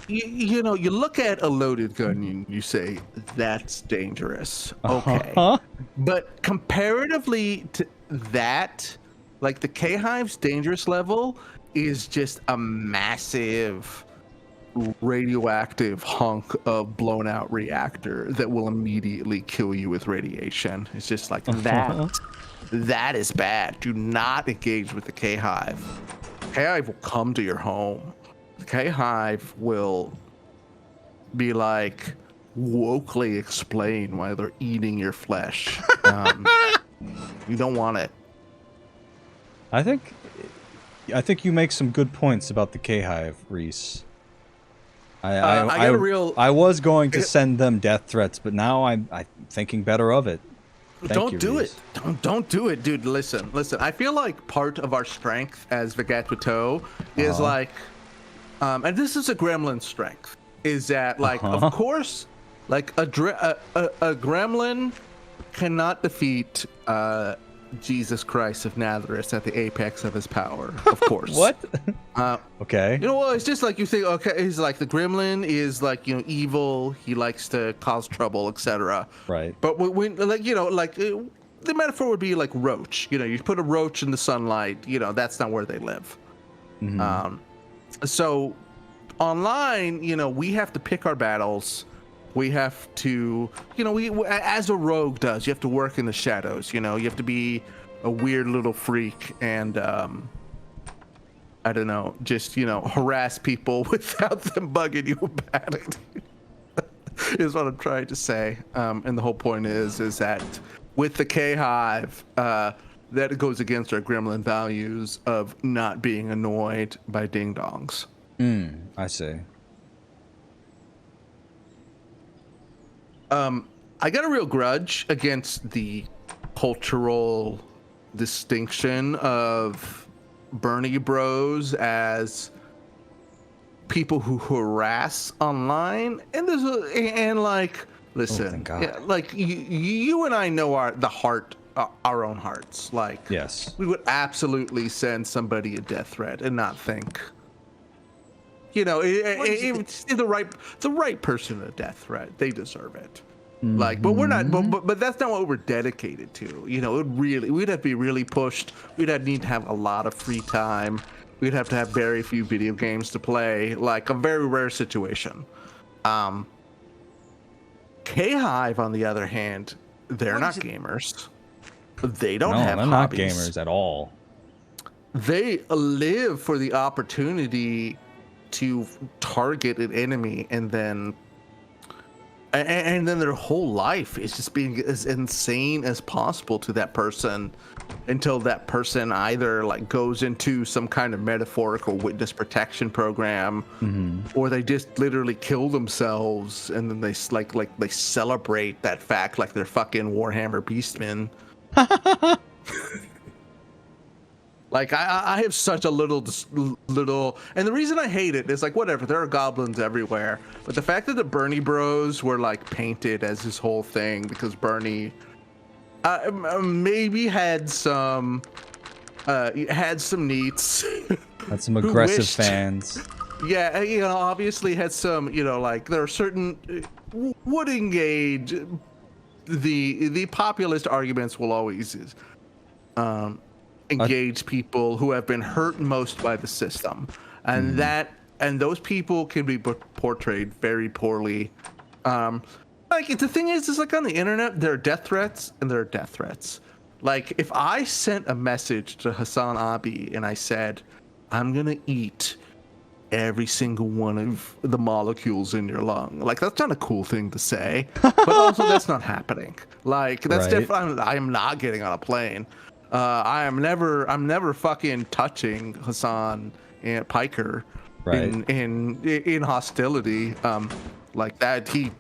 you know, you look at a loaded gun and you say that's dangerous. Okay, but comparatively to that, like the K-Hive's dangerous level is just a massive radioactive hunk of blown out reactor that will immediately kill you with radiation. It's just like that is bad. Do not engage with the K-Hive. K-Hive will come to your home. The K-Hive will be like wokely explain why they're eating your flesh. You don't want it. I think you make some good points about the K-Hive, Reese. I was going to send them death threats, but now I'm thinking better of it. Don't do it. Don't do it, dude. Listen. I feel like part of our strength as Vegetato is like, and this is a gremlin strength, is that like, of course, like a gremlin cannot defeat Jesus Christ of Nazareth at the apex of his power, of course. What? Okay. You know, well, it's just like you think, okay, he's like the gremlin is like, you know, evil. He likes to cause trouble, etc. Right. But when like, you know, like the metaphor would be like roach. You know, you put a roach in the sunlight, you know, that's not where they live. So online, you know, we have to pick our battles. We have to, you know, we as a rogue does, you have to work in the shadows, you know, you have to be a weird little freak and, I don't know, just, you know, harass people without them bugging you about it, is what I'm trying to say. And the whole point is that with the K-Hive, that goes against our gremlin values of not being annoyed by ding-dongs. I see. I got a real grudge against the cultural distinction of Bernie Bros as people who harass online, and like, listen, like you and I know our own hearts. Like, yes, we would absolutely send somebody a death threat and not think, you know, it's the right person a death threat. They deserve it. Like, but we're not. But that's not what we're dedicated to. You know, we'd have to be really pushed. We'd need to have a lot of free time. We'd have to have very few video games to play. Like a very rare situation. K-Hive, on the other hand, they're not gamers. They don't have hobbies. They're not gamers at all. They live for the opportunity to target an enemy and then their whole life is just being as insane as possible to that person until that person either like goes into some kind of metaphorical witness protection program, or they just literally kill themselves and then they they celebrate that fact like they're fucking Warhammer Beastmen. Like I have such a little, and the reason I hate it is like, whatever, there are goblins everywhere, but the fact that the Bernie Bros were like painted as this whole thing because Bernie maybe had some neats, had some aggressive fans. Yeah, obviously had some, like there are certain would engage the populist arguments will always engage people who have been hurt most by the system, and those people can be portrayed very poorly. Like the thing is like on the internet there are death threats and there are death threats. Like if I sent a message to Hassan Abi and I said, I'm gonna eat every single one of the molecules in your lung, like that's not a cool thing to say, but also that's not happening. Like that's Right. different. I am not getting on a plane. I'm never fucking touching Hassan and Piker Right. in hostility. Like that he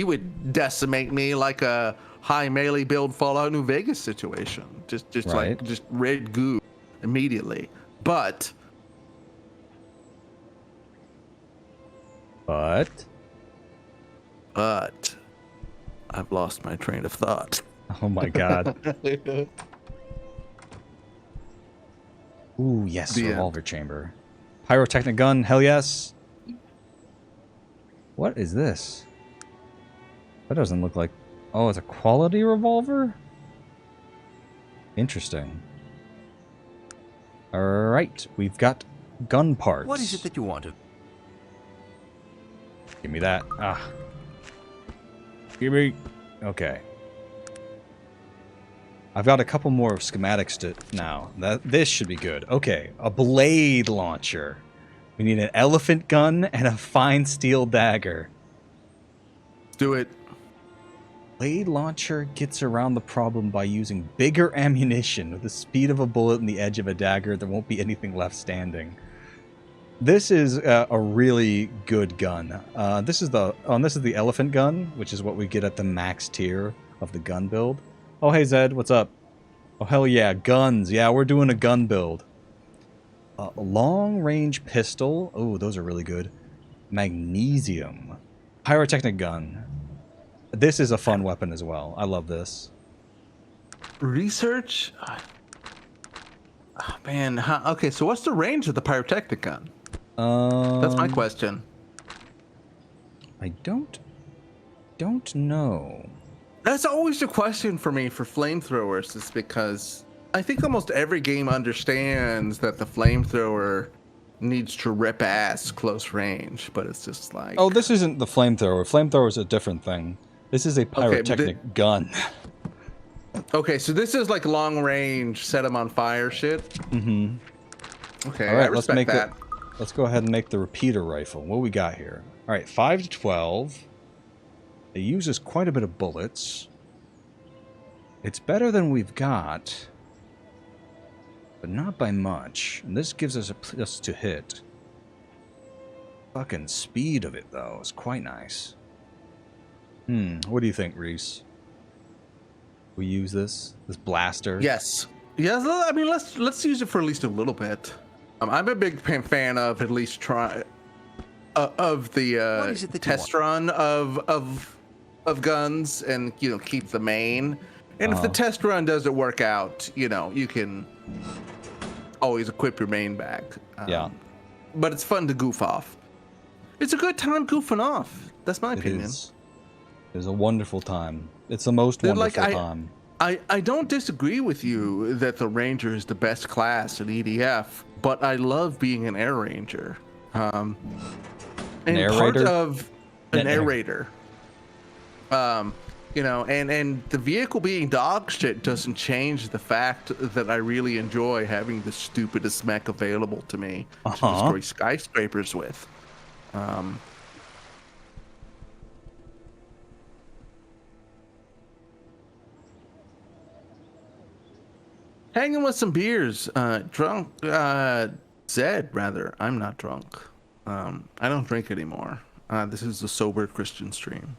would decimate me like a high melee build Fallout New Vegas situation. Just Right. like just red goo immediately. But I've lost my train of thought. Oh my god. Ooh, yes, The end. revolver chamber. Pyrotechnic gun, hell yes. What is this? That doesn't look like... Oh, it's a quality revolver? Interesting. Alright, we've got gun parts. What is it that you want to... Give me that. Ah. Give me... Okay. I've got a couple more schematics to now. This should be good. Okay, a blade launcher. We need an elephant gun and a fine steel dagger. Do it. Blade launcher gets around the problem by using bigger ammunition. With the speed of a bullet and the edge of a dagger, there won't be anything left standing. This is a really good gun. This is the elephant gun, which is what we get at the max tier of the gun build. Oh, hey Zed, what's up? Oh, hell yeah, guns. Yeah, we're doing a gun build. A long-range pistol. Oh, those are really good. Magnesium. Pyrotechnic gun. This is a fun weapon as well. I love this. Research? Man, okay, so what's the range of the pyrotechnic gun? That's my question. I don't know. That's always the question for me for flamethrowers, is because I think almost every game understands that the flamethrower needs to rip ass close range, but it's just like... Oh, this isn't the flamethrower. Flamethrower is a different thing. This is a pyrotechnic gun. Okay, so this is like long range, set them on fire shit. Mm-hmm. Okay, all right, I respect that. Let's go ahead and make the repeater rifle. What we got here? All right, 5 to 12. It uses quite a bit of bullets. It's better than we've got, but not by much. And this gives us a plus to hit. Fucking speed of it, though, is quite nice. What do you think, Reese? We use this blaster? Yes. Yes, I mean, let's use it for at least a little bit. I'm a big fan of at least try of the test run of guns, and keep the main. And if the test run doesn't work out, you can always equip your main back. Yeah. But it's fun to goof off. It's a good time goofing off. That's my opinion. It is a wonderful time. It's the most wonderful time. I don't disagree with you that the Ranger is the best class in EDF, but I love being an Air Ranger. And part of an Air Raider. And the vehicle being dog shit doesn't change the fact that I really enjoy having the stupidest mech available to me to destroy skyscrapers with. Hanging with some beers, drunk, Zed, rather. I'm not drunk. I don't drink anymore. This is a sober Christian stream.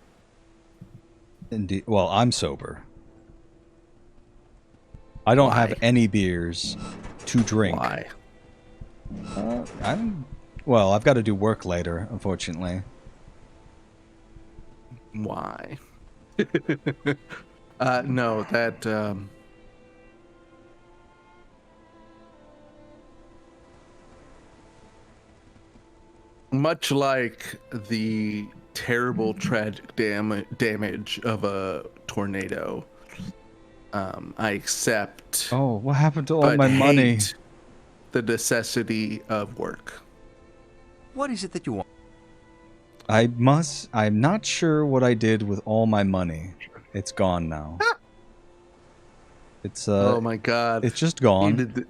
Indeed. Well, I'm sober. I don't have any beers to drink. Why? I've got to do work later, unfortunately. Why? No, that... much like the terrible tragic damage of a tornado, I accept Oh, what happened to all but my money? hate the necessity of work. What is it that you want? I'm not sure what I did with all my money. It's gone now. It's Oh my god. it's just gone.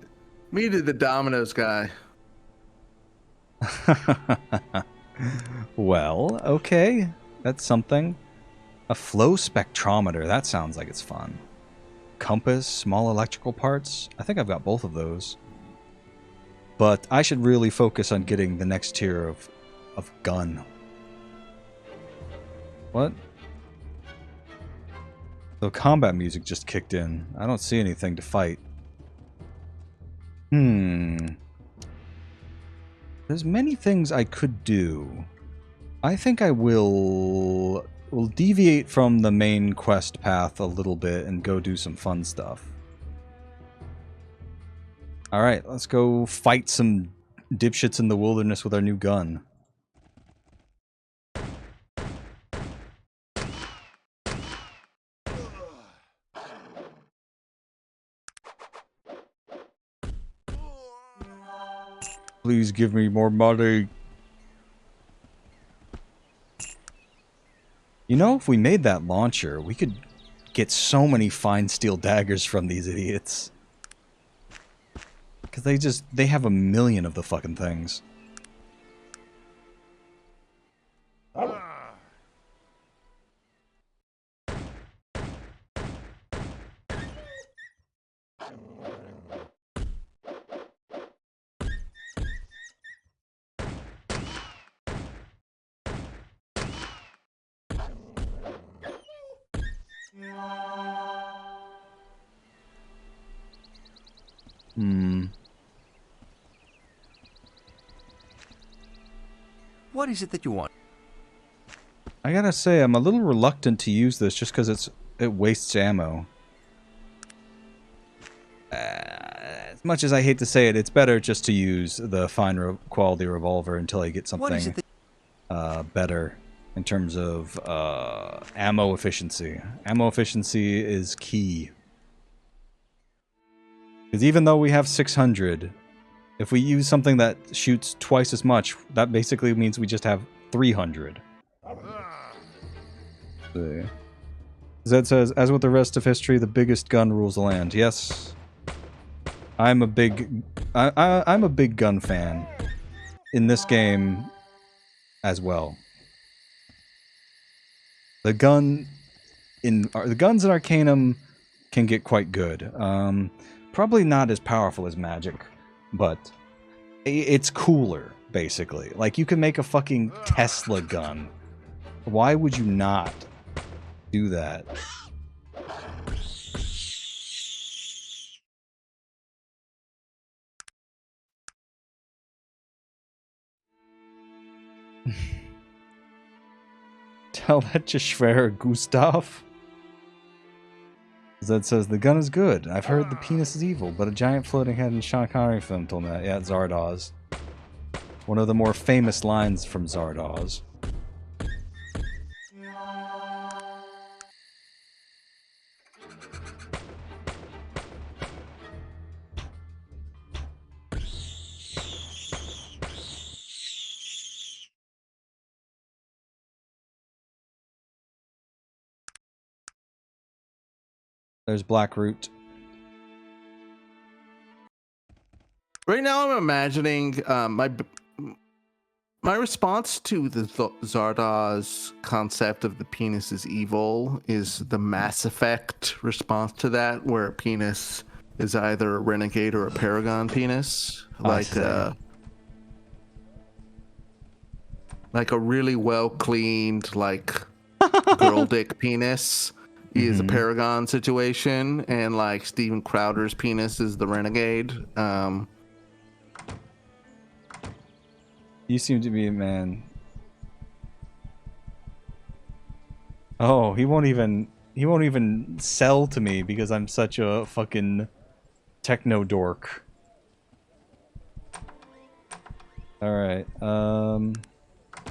Me did the Domino's guy. Well, okay. That's something. A flow spectrometer. That sounds like it's fun. Compass, small electrical parts. I think I've got both of those. But I should really focus on getting the next tier of gun. What? The combat music just kicked in. I don't see anything to fight. There's many things I could do. I think I will deviate from the main quest path a little bit and go do some fun stuff. Alright, let's go fight some dipshits in the wilderness with our new gun. Please give me more money. You know, if we made that launcher, we could get so many fine steel daggers from these idiots. Because they have a million of the fucking things. What is it that you want? I gotta say, I'm a little reluctant to use this just because it wastes ammo. As much as I hate to say it, it's better just to use the fine quality revolver until I get something better in terms of ammo efficiency. Ammo efficiency is key. Because even though we have 600, if we use something that shoots twice as much, that basically means we just have 300. See. Zed says, as with the rest of history, the biggest gun rules the land. Yes. I'm a big gun fan in this game as well. The guns in Arcanum can get quite good. Probably not as powerful as magic, but it's cooler, basically. Like, you can make a fucking Tesla gun. Why would you not do that? Tell that to Schwer Gustav. Zed says, the gun is good. I've heard the penis is evil, but a giant floating head in Sean Connery film told me that. Yeah, Zardoz. One of the more famous lines from Zardoz. There's Blackroot. Right now, I'm imagining my response to the Zardoz concept of the penis is evil is the Mass Effect response to that, where a penis is either a renegade or a paragon penis, like a really well cleaned girl dick penis is a paragon situation, and like Steven Crowder's penis is the renegade. You seem to be a man. Oh, he won't even sell to me because I'm such a fucking techno dork. All right.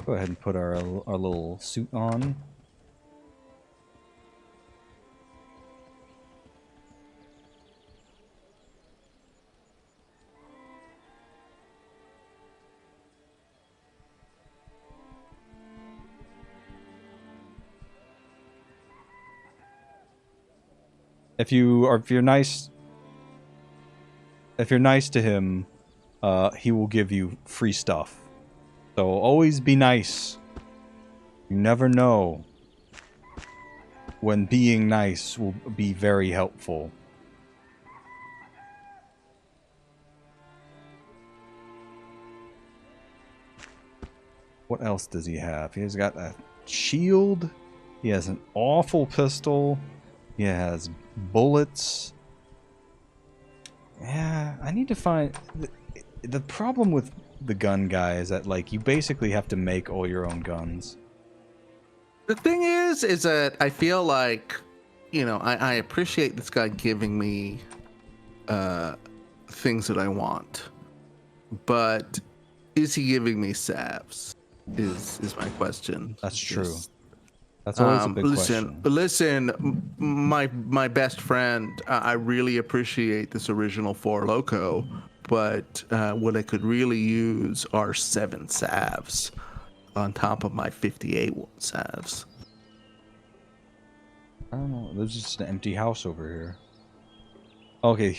Go ahead and put our little suit on. If you're nice to him, he will give you free stuff. So always be nice. You never know when being nice will be very helpful. What else does he have? He's got a shield. He has an awful pistol. He has bullets. Yeah, I need to find... The problem with the gun guy is that, like, you basically have to make all your own guns. The thing is that I feel like, you know, I appreciate this guy giving me things that I want. But is he giving me salves? Is my question. That's true. That's always a big question. Listen, my best friend, I really appreciate this original Four Loko, but what I could really use are 7 salves on top of my 58 salves. I don't know. There's just an empty house over here. Okay,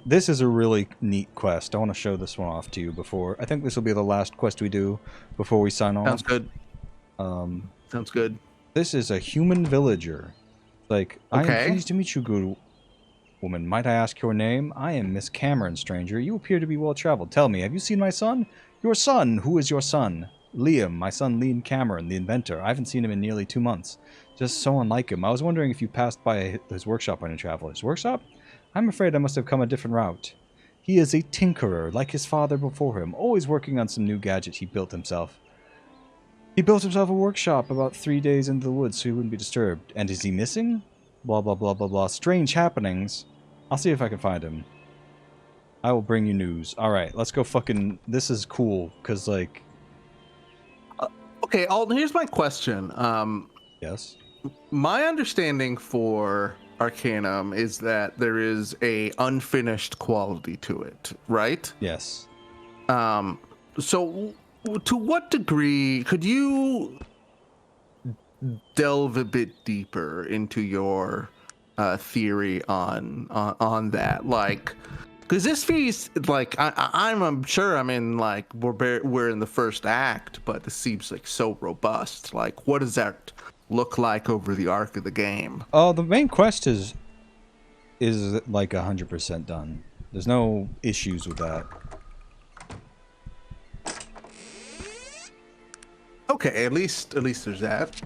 this is a really neat quest. I want to show this one off to you before. I think this will be the last quest we do before we sign off. Sounds good. Sounds good. This is a human villager. Like, okay. I am pleased to meet you, good woman. Might I ask your name? I am Miss Cameron, stranger. You appear to be well-traveled. Tell me, have you seen my son? Your son? Who is your son? Liam, my son Liam Cameron, the inventor. I haven't seen him in nearly 2 months. Just so unlike him. I was wondering if you passed by his workshop on your travel. His workshop? I'm afraid I must have come a different route. He is a tinkerer, like his father before him, always working on some new gadget he built himself. He built himself a workshop about 3 days into the woods so he wouldn't be disturbed. And is he missing? Blah, blah, blah, blah, blah. Strange happenings. I'll see if I can find him. I will bring you news. Alright, let's go fucking... This is cool, because, like... Okay, Alton, here's my question. Yes? My understanding for Arcanum is that there is a unfinished quality to it, right? Yes. So... To what degree could you delve a bit deeper into your theory on that? Like, because this feels like I'm sure I'm in, like, we're in the first act, but this seems like so robust. Like, what does that look like over the arc of the game? Oh, the main quest is like 100% done. There's no issues with that. Okay, at least there's that.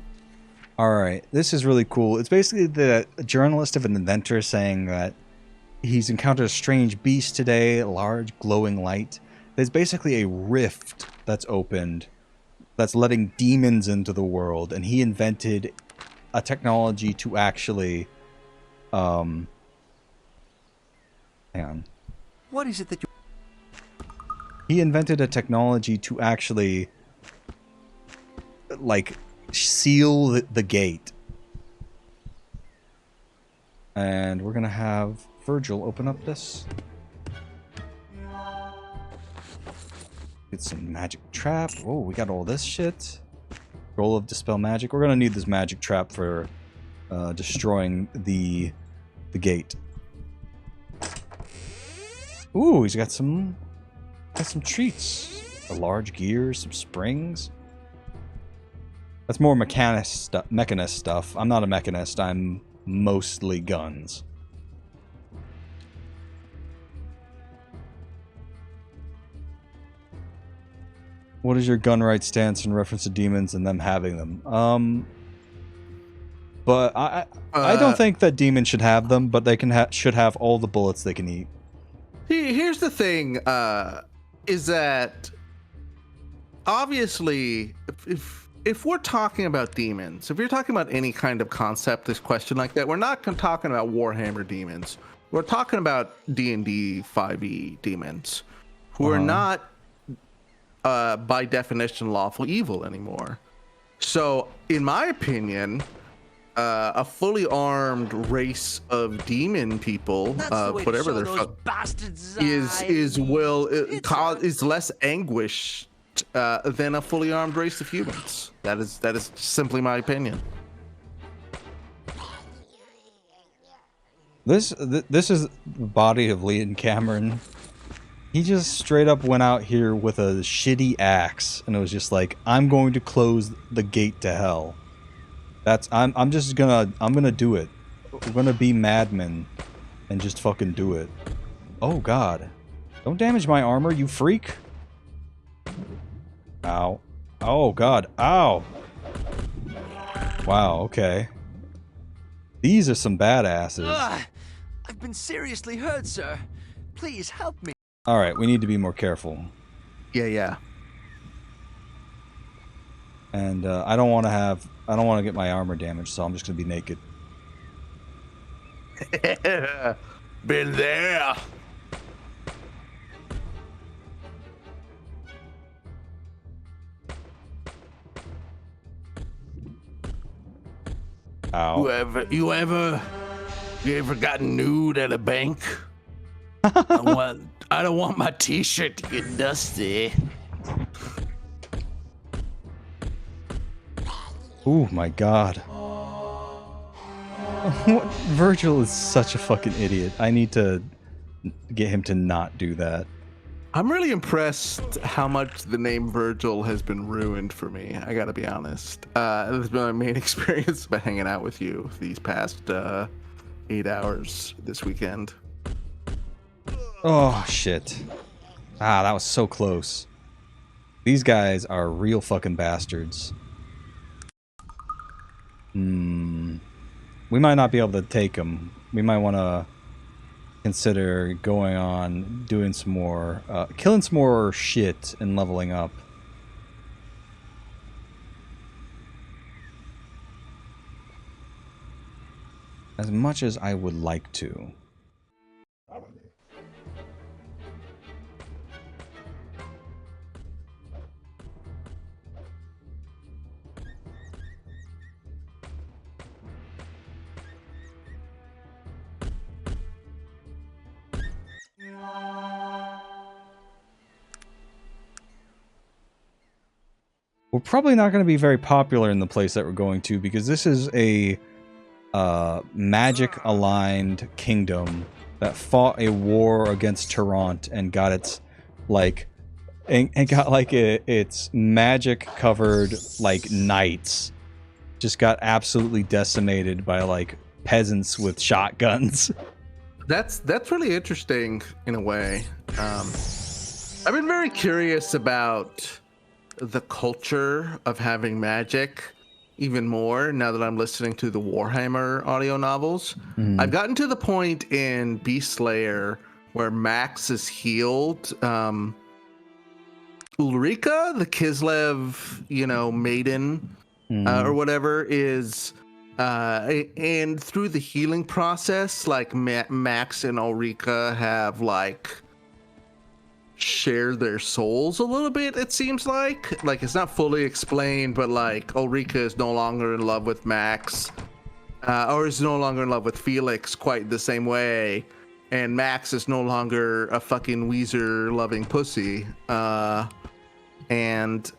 Alright, this is really cool. It's basically the journalist of an inventor saying that he's encountered a strange beast today, a large glowing light. There's basically a rift that's opened that's letting demons into the world, and he invented a technology to actually... hang on. What is it that you... He invented a technology to actually... like, seal the gate. And we're gonna have Virgil open up this. Get some magic trap. Oh, we got all this shit. Roll of dispel magic. We're gonna need this magic trap for destroying the gate. Ooh, he's got some treats. A large gear, some springs. That's more mechanist stuff. I'm not a mechanist. I'm mostly guns. What is your gun right stance in reference to demons and them having them? But I don't think that demons should have them, but they should have all the bullets they can eat. Here's the thing, is that obviously if we're talking about demons, if you're talking about any kind of concept, this question like that, we're not talking about Warhammer demons. We're talking about D&D 5e demons who are not by definition lawful evil anymore. So, in my opinion, a fully armed race of demon people, That's the way to whatever show they're those bastards. is less anguish than a fully armed race of humans. That is simply my opinion. This is the body of Leon Cameron. He just straight up went out here with a shitty axe, and it was just like, I'm going to close the gate to hell. I'm gonna do it. We're gonna be madmen and just fucking do it. Oh god. Don't damage my armor, you freak. Ow. Oh god. Ow. Wow, okay. These are some badasses. I've been seriously hurt, sir. Please help me. Alright, we need to be more careful. Yeah. And I don't want to get my armor damaged, so I'm just gonna be naked. Been there. Ow. You ever gotten nude at a bank? I don't want my t-shirt to get dusty. Oh my god. Virgil is such a fucking idiot. I need to get him to not do that. I'm really impressed how much the name Virgil has been ruined for me. I gotta be honest. It's been my main experience by hanging out with you these past 8 hours this weekend. Oh shit. Ah, that was so close. These guys are real fucking bastards. We might not be able to take them. We might want to consider going on, doing some more, killing some more shit and leveling up. As much as I would like to. We're probably not going to be very popular in the place that we're going to, because this is a magic-aligned kingdom that fought a war against Tarant and got its, like, and got, like, its magic-covered, like, knights. Just got absolutely decimated by, like, peasants with shotguns. That's really interesting in a way. I've been very curious about the culture of having magic even more now that I'm listening to the Warhammer audio novels. I've gotten to the point in Beast Slayer where Max is healed. Ulrika, the Kislev, maiden, or whatever, is and through the healing process, like Max and Ulrika have like share their souls a little bit. It seems like it's not fully explained, but like Ulrika is no longer in love with Max, or is no longer in love with Felix quite the same way, and Max is no longer a fucking Weezer loving pussy. And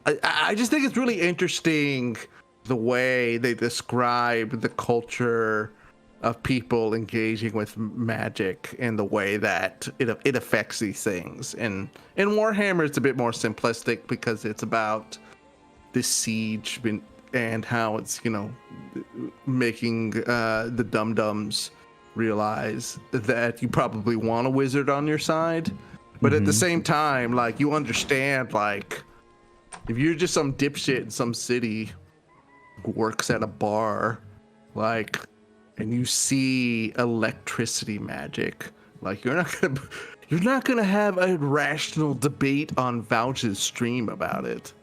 I just think it's really interesting the way they describe the culture of people engaging with magic and the way that it affects these things. And in Warhammer, it's a bit more simplistic because it's about the siege and how it's, making the dum-dums realize that you probably want a wizard on your side. But at the same time, like, you understand, like, if you're just some dipshit in some city who works at a bar, like, and you see electricity magic, like, you're not gonna have a rational debate on Vouch's stream about it.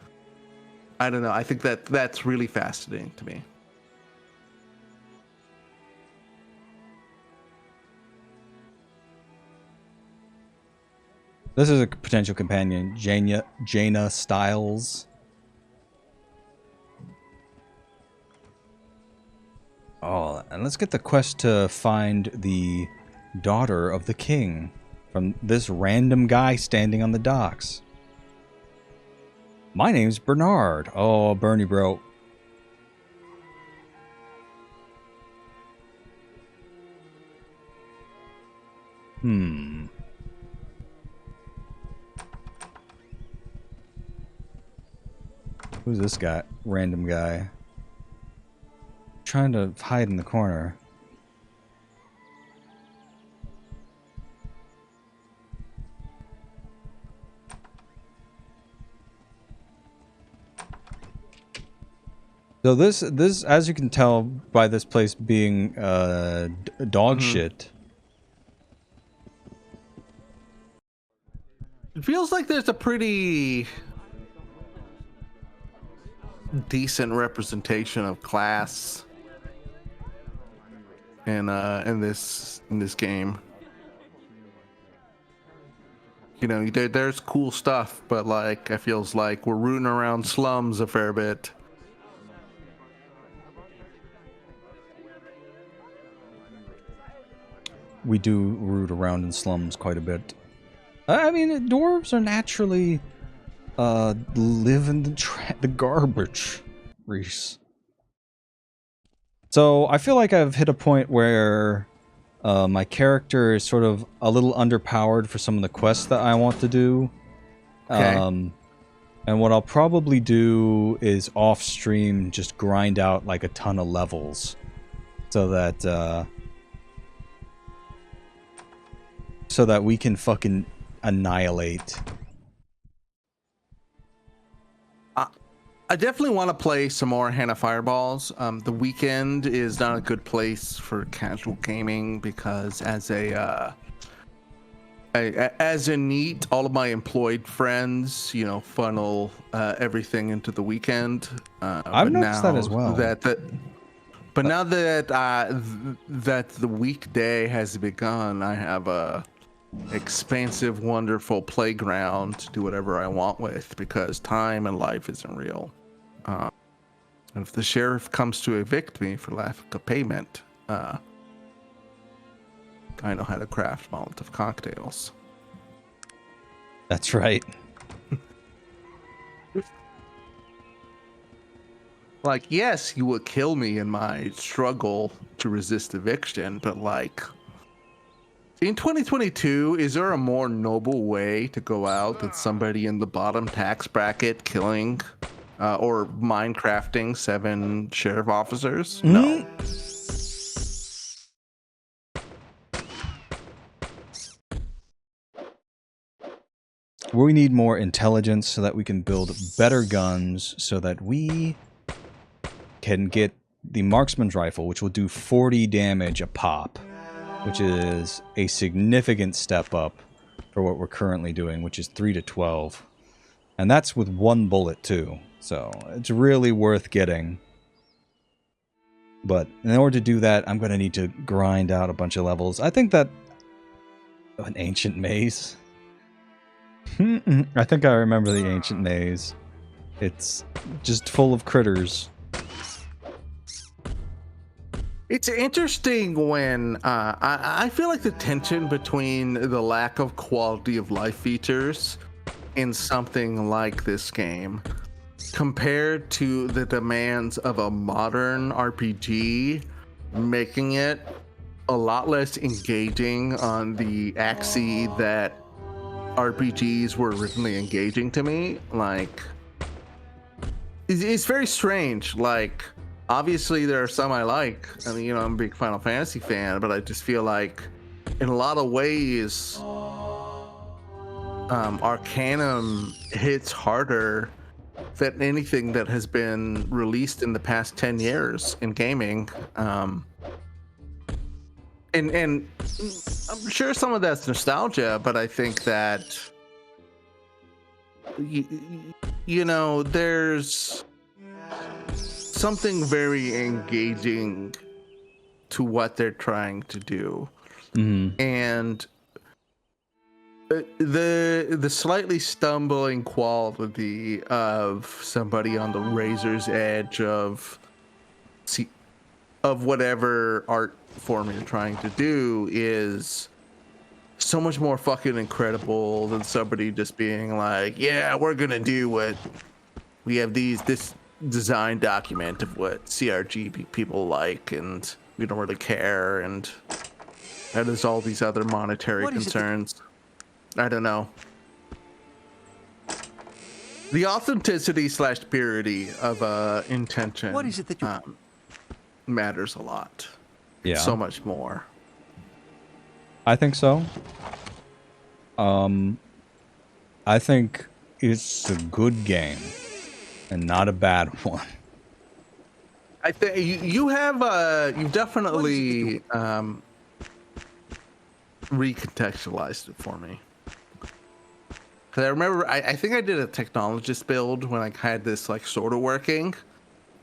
I don't know. I think that's really fascinating to me. This is a potential companion, Jaina Styles. Oh, and let's get the quest to find the daughter of the king from this random guy standing on the docks. My name's Bernard. Oh, Bernie, bro. Who's this guy? Random guy. Trying to hide in the corner. So this, as you can tell by this place being dog shit. It feels like there's a pretty decent representation of class in this game. You know, there's cool stuff, but like it feels like we're rooting around slums a fair bit. We do root around in slums quite a bit. I mean, dwarves are naturally live in the garbage, Reese. So I feel like I've hit a point where my character is sort of a little underpowered for some of the quests that I want to do. Okay. And what I'll probably do is off stream just grind out like a ton of levels so that we can fucking annihilate. I definitely want to play some more Hannah Fireballs. The weekend is not a good place for casual gaming because as a NEET, all of my employed friends, you know, funnel everything into the weekend. I've noticed that as well. But now that that the weekday has begun, I have a expansive, wonderful playground to do whatever I want with because time and life isn't real. And if the sheriff comes to evict me for lack of payment, I know how to craft Molotov cocktails. That's right. Like, yes, you would kill me in my struggle to resist eviction, but like, in 2022, is there a more noble way to go out than somebody in the bottom tax bracket killing or minecrafting 7 sheriff officers? No. We need more intelligence so that we can build better guns so that we can get the marksman's rifle, which will do 40 damage a pop, which is a significant step up for what we're currently doing, which is 3 to 12. And that's with 1 bullet too. So it's really worth getting. But in order to do that, I'm going to need to grind out a bunch of levels. I think that... an ancient maze? I think I remember the ancient maze. It's just full of critters. It's interesting when I feel like the tension between the lack of quality of life features in something like this game compared to the demands of a modern RPG, making it a lot less engaging on the axis that RPGs were originally engaging to me. Like, it's very strange. Like, obviously there are some I like. I mean, you know, I'm a big Final Fantasy fan, but I just feel like in a lot of ways Arcanum hits harder than anything that has been released in the past 10 years in gaming. And I'm sure some of that's nostalgia, but I think that you know, there's something very engaging to what they're trying to do. And the slightly stumbling quality of somebody on the razor's edge of whatever art form you're trying to do is so much more fucking incredible than somebody just being like, yeah, we're gonna do what we have this design document of what CRG people like, and we don't really care, and there's all these other monetary concerns. I don't know. The authenticity / purity of intention What is it that you matters a lot. Yeah. So much more. I think so. I think it's a good game and not a bad one. I think you've definitely recontextualized it for me. Because I remember, I think I did a technologist build when I had this like sort of working.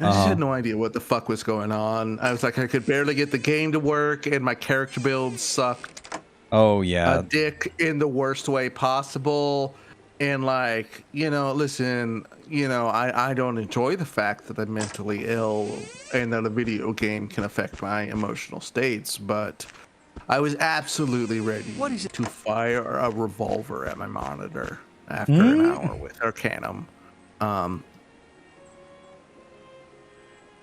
I just had no idea what the fuck was going on. I was like, I could barely get the game to work, and my character build sucked. Oh yeah. A dick in the worst way possible. And like, listen, I don't enjoy the fact that I'm mentally ill and that a video game can affect my emotional states, but I was absolutely ready to fire a revolver at my monitor after an hour with Arcanum.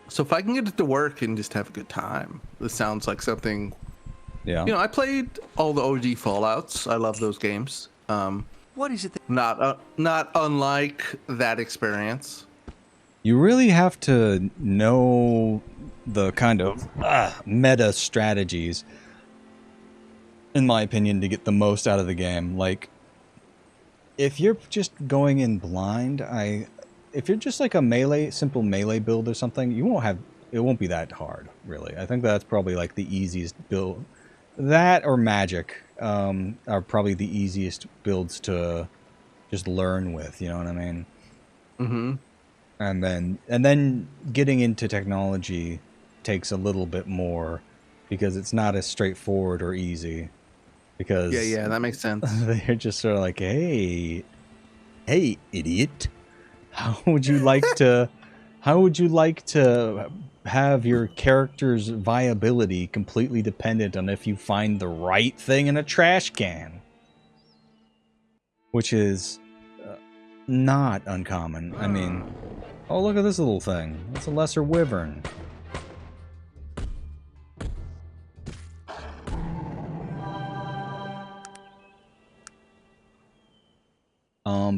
So if I can get it to work and just have a good time, this sounds like something. Yeah. I played all the OG Fallouts. I love those games. What is it? Not unlike that experience. You really have to know the kind of meta strategies, in my opinion, to get the most out of the game. Like, if you're just going in blind, if you're just like a simple melee build or something, it won't be that hard, really. I think that's probably like the easiest build. That or magic are probably the easiest builds to just learn with, you know what I mean? Mm-hmm. And then getting into technology takes a little bit more because it's not as straightforward or easy. Because yeah, that makes sense. They're just sort of like, hey, idiot, how would you like to have your character's viability completely dependent on if you find the right thing in a trash can? Which is not uncommon. I mean, oh, look at this little thing. It's a lesser wyvern.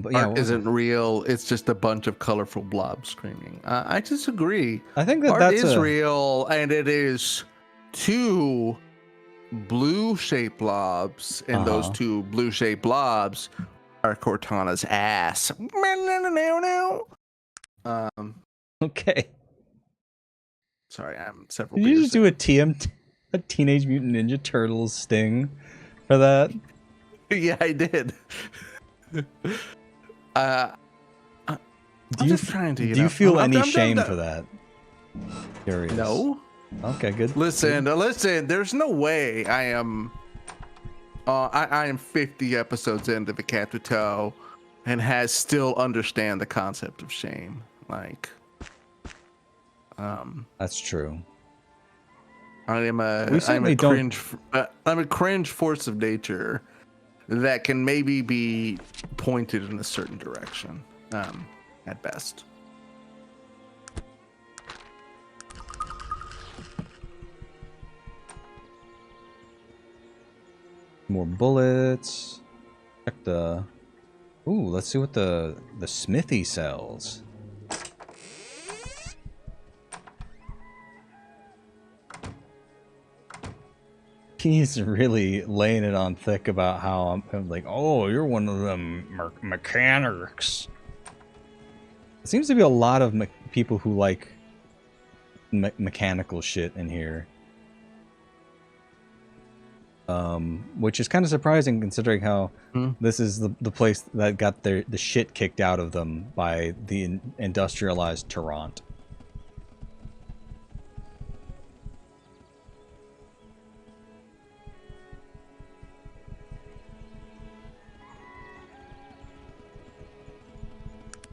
But yeah, art isn't real. It's just a bunch of colorful blobs screaming. I disagree. I think art that's is real, and it is two blue-shaped blobs, and those two blue-shaped blobs are Cortana's ass. Okay. Sorry, I'm several. Did you just do a Teenage Mutant Ninja Turtles sting for that? Yeah, I did. I'm just trying to. Do you feel any shame for that? Curious. No. Okay, good. Listen. There's no way I am. I am 50 episodes into the Cat to Toe, and has still understand the concept of shame. Like, that's true. I'm a cringe force of nature that can maybe be pointed in a certain direction, at best. More bullets. Check the... Ooh, let's see what the smithy sells. He's really laying it on thick about how I'm like, oh, you're one of them mechanics. There seems to be a lot of people who like mechanical shit in here. Which is kind of surprising considering how this is the place that got the shit kicked out of them by the industrialized Toronto.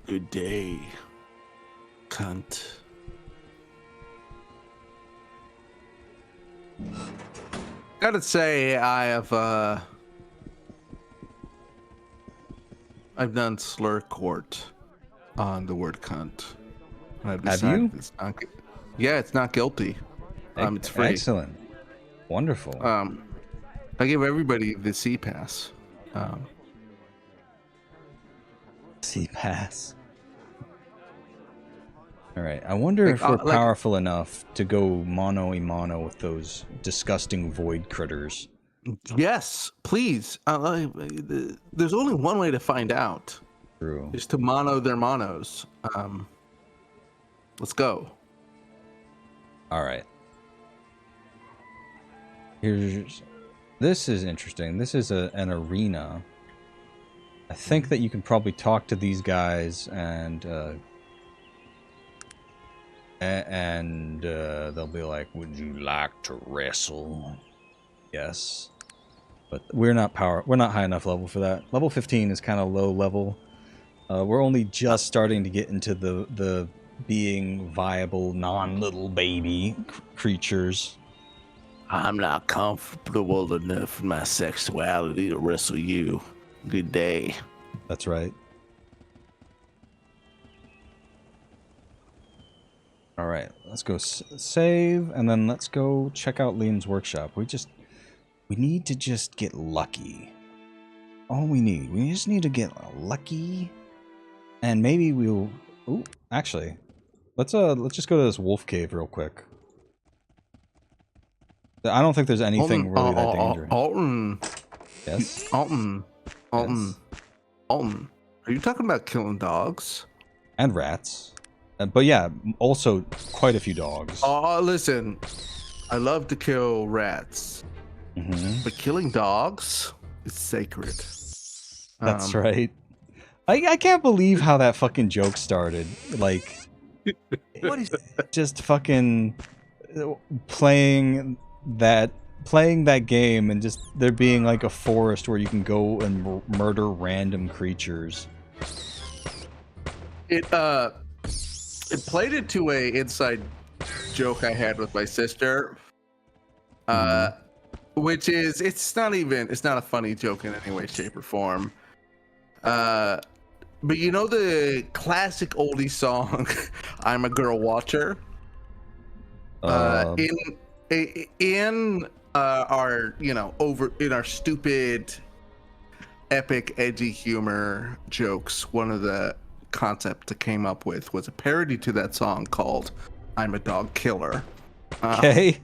Good day, cunt. Gotta say, I've done slur court on the word cunt. I've Have decided you? It's not, yeah, it's not guilty. It's free. Excellent. Wonderful. I give everybody the C pass. See pass. All right. I wonder Like, if we're like- powerful enough to go mano a mano with those disgusting void critters. Yes, please. There's only one way to find out. True. Is to mono their monos. Let's go. All right. This is interesting. This is an arena. I think that you can probably talk to these guys and they'll be like, "Would you like to wrestle?" Yes. But we're not high enough level for that. Level 15 is kind of low level. We're only just starting to get into the being viable non-little baby creatures. I'm not comfortable enough in my sexuality to wrestle you. Good day. That's right. All right, let's go save, and then let's go check out Liam's workshop. We need to just get lucky. All we just need to get lucky, and maybe we'll. Ooh, actually, let's just go to this wolf cave real quick. I don't think there's anything really that dangerous. Alton. Yes. Alton. Yes. Alton. Are you talking about killing dogs? And rats. But yeah, also quite a few dogs. Oh, listen. I love to kill rats. But killing dogs is sacred. That's right. I can't believe how that fucking joke started. Like, What is just fucking playing that game and just there being like a forest where you can go and murder random creatures. It played into a inside joke I had with my sister. Which is it's not a funny joke in any way, shape, or form. But you know the classic oldie song I'm a Girl Watcher? In our, in our stupid, epic, edgy humor jokes, one of the concepts I came up with was a parody to that song called I'm a Dog Killer. Okay.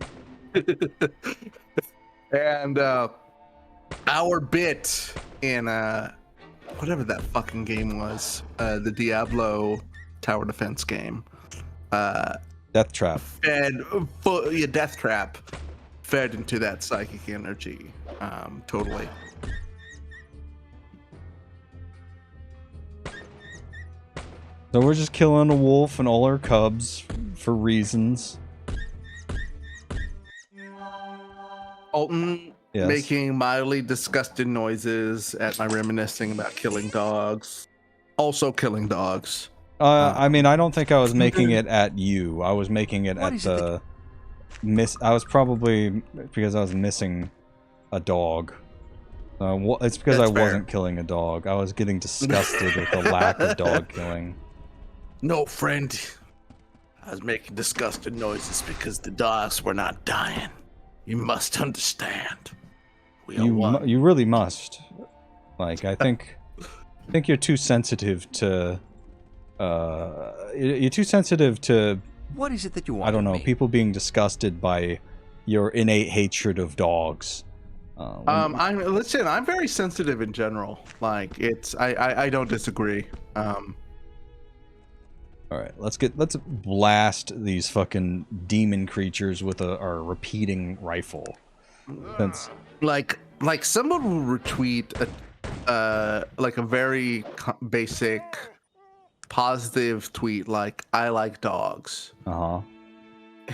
And our bit in whatever that fucking game was, the Diablo tower defense game, Death Trap. Death Trap fed into that psychic energy, totally. So we're just killing a wolf and all our cubs for reasons. Alton Yes. making mildly disgusted noises at my reminiscing about killing dogs. Also killing dogs. I mean, I don't think I was making it at you. I was making it What at is the I was probably because I was missing a dog. It's because That's I wasn't killing a dog. I was getting disgusted with the lack of dog killing. No, friend. I was making disgusted noises because the dogs were not dying. You must understand. We are one. You really must. Like, I think you're too sensitive to. You're too sensitive to. What is it that you want? I don't know. of me? People being disgusted by your innate hatred of dogs. I'm very sensitive in general. Like, I don't disagree. All right, let's blast these fucking demon creatures with our repeating rifle. That's like someone will retweet like a very basic positive tweet like I like dogs. and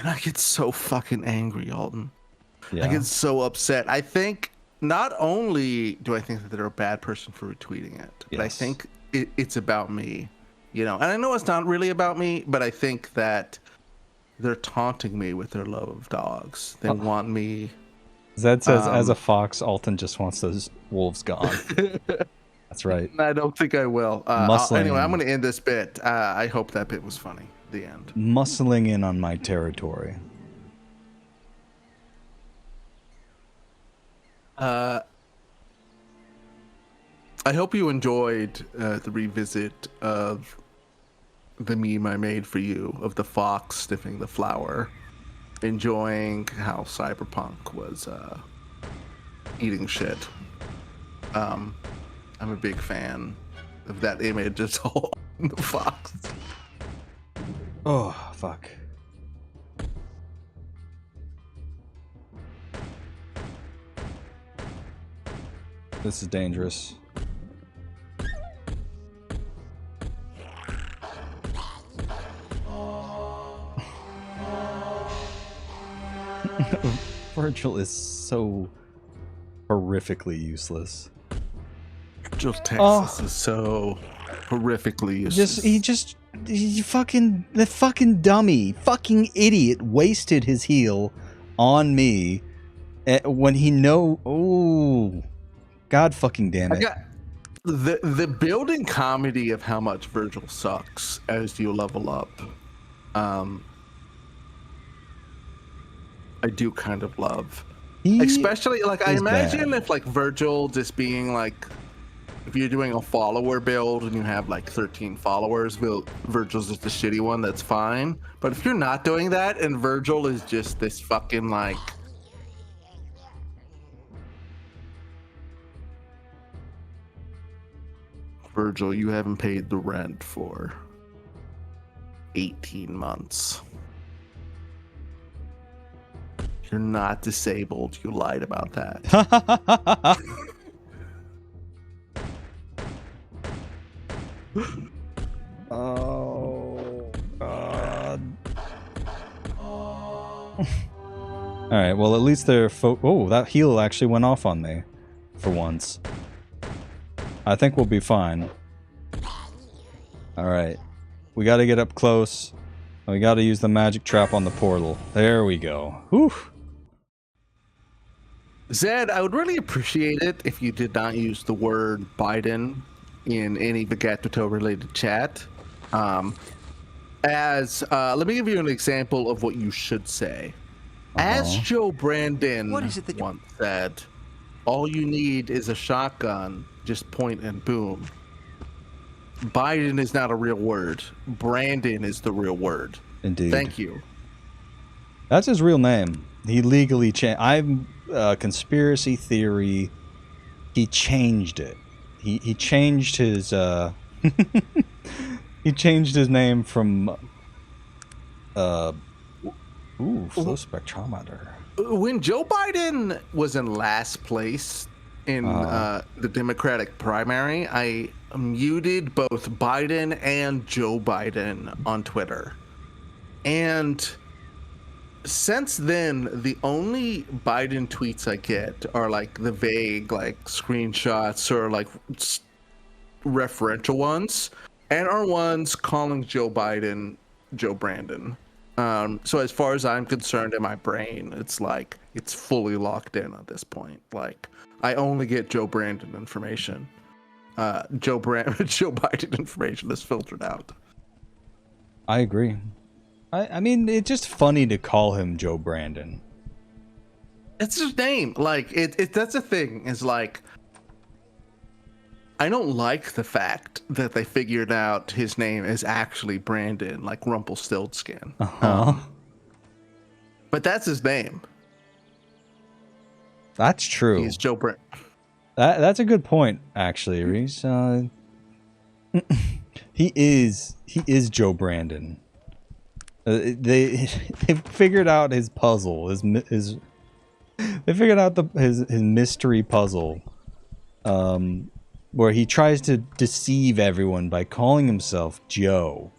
I get so fucking angry, Alton. yeah. I get so upset. I think not only do I think that they're a bad person for retweeting it, but I Yes. think it's about me. you know. And I know it's not really about me, but I think that they're taunting me with their love of dogs. They want me. Zed says, as a fox, Alton just wants those wolves gone. That's right. I don't think I will. Anyway, I'm going to end this bit. I hope that bit was funny. The end. Muscling in on my territory. I hope you enjoyed the revisit of the meme I made for you of the fox sniffing the flower, enjoying how Cyberpunk was eating shit. I'm a big fan of that image. It's all the fox. Oh, fuck. This is dangerous. Virgil is so horrifically useless. Virgil Texas is so horrifically useless. He fucking dummy, fucking idiot wasted his heal on me when he oh, god fucking damn it. The building comedy of how much Virgil sucks as you level up. I do kind of love. Especially, like, I imagine if, like, Virgil just being, like, if you're doing a follower build and you have, like, 13 followers, Virgil's just a shitty one, that's fine. But if you're not doing that and Virgil is just this fucking, like... Virgil, you haven't paid the rent for 18 months. You're not disabled. You lied about that. Oh, God. Alright, well, at least they're oh, that heal actually went off on me. For once. I think we'll be fine. Alright. We gotta get up close. We gotta use the magic trap on the portal. There we go. Whew. Zed, I would really appreciate it if you did not use the word Biden in any Vegetato related chat. Let me give you an example of what you should say. As Joe Brandon once said, all you need is a shotgun, just point and boom. Biden is not a real word. Brandon is the real word. Indeed. Thank you. That's his real name. He legally changed. I'm conspiracy theory. He changed it. He changed his he changed his name from flow spectrometer. When Joe Biden was in last place in the Democratic primary, I muted both Biden and Joe Biden on Twitter. And since then, the only Biden tweets I get are like the vague, like screenshots or like referential ones, and are ones calling Joe Biden Joe Brandon. So as far as I'm concerned, in my brain, it's like it's fully locked in at this point. Like I only get Joe Brandon information. Joe Biden information is filtered out. I agree. I mean, it's just funny to call him Joe Brandon. It's his name. Like that's the thing. Is like I don't like the fact that they figured out his name is actually Brandon, like Rumpelstiltskin. But that's his name. That's true. He's Joe Brandon. That's a good point, actually, Reese. He is Joe Brandon. They figured out his puzzle. They figured out his mystery puzzle, where he tries to deceive everyone by calling himself Joe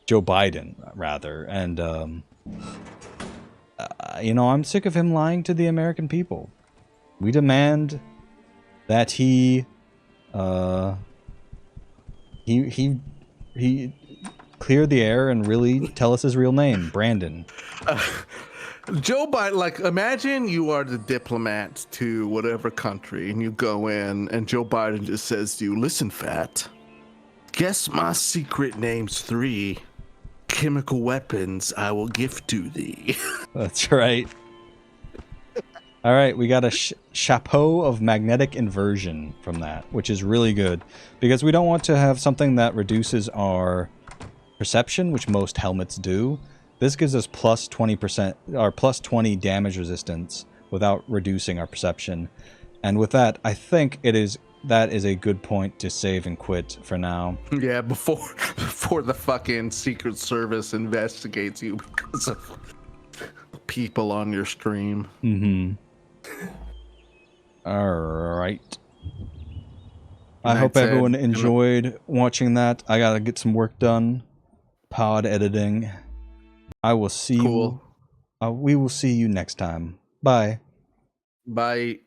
Biden, rather. And you know, I'm sick of him lying to the American people. We demand that he he cleared the air and really tell us his real name, Brandon. Joe Biden, like, imagine you are the diplomat to whatever country and you go in and Joe Biden just says to you, listen, fat, guess my secret name's 3 chemical weapons I will gift to thee. That's right. All right, we got a chapeau of magnetic inversion from that, which is really good because we don't want to have something that reduces our perception, which most helmets do. This gives us plus 20% or plus 20 damage resistance without reducing our perception. And with that, I think that is a good point to save and quit for now. Yeah, before the fucking Secret Service investigates you because of people on your stream. Mm-hmm. All right. I hope everyone enjoyed watching that. I gotta get some work done. Pod editing. I will see you. We will see you next time. Bye. Bye.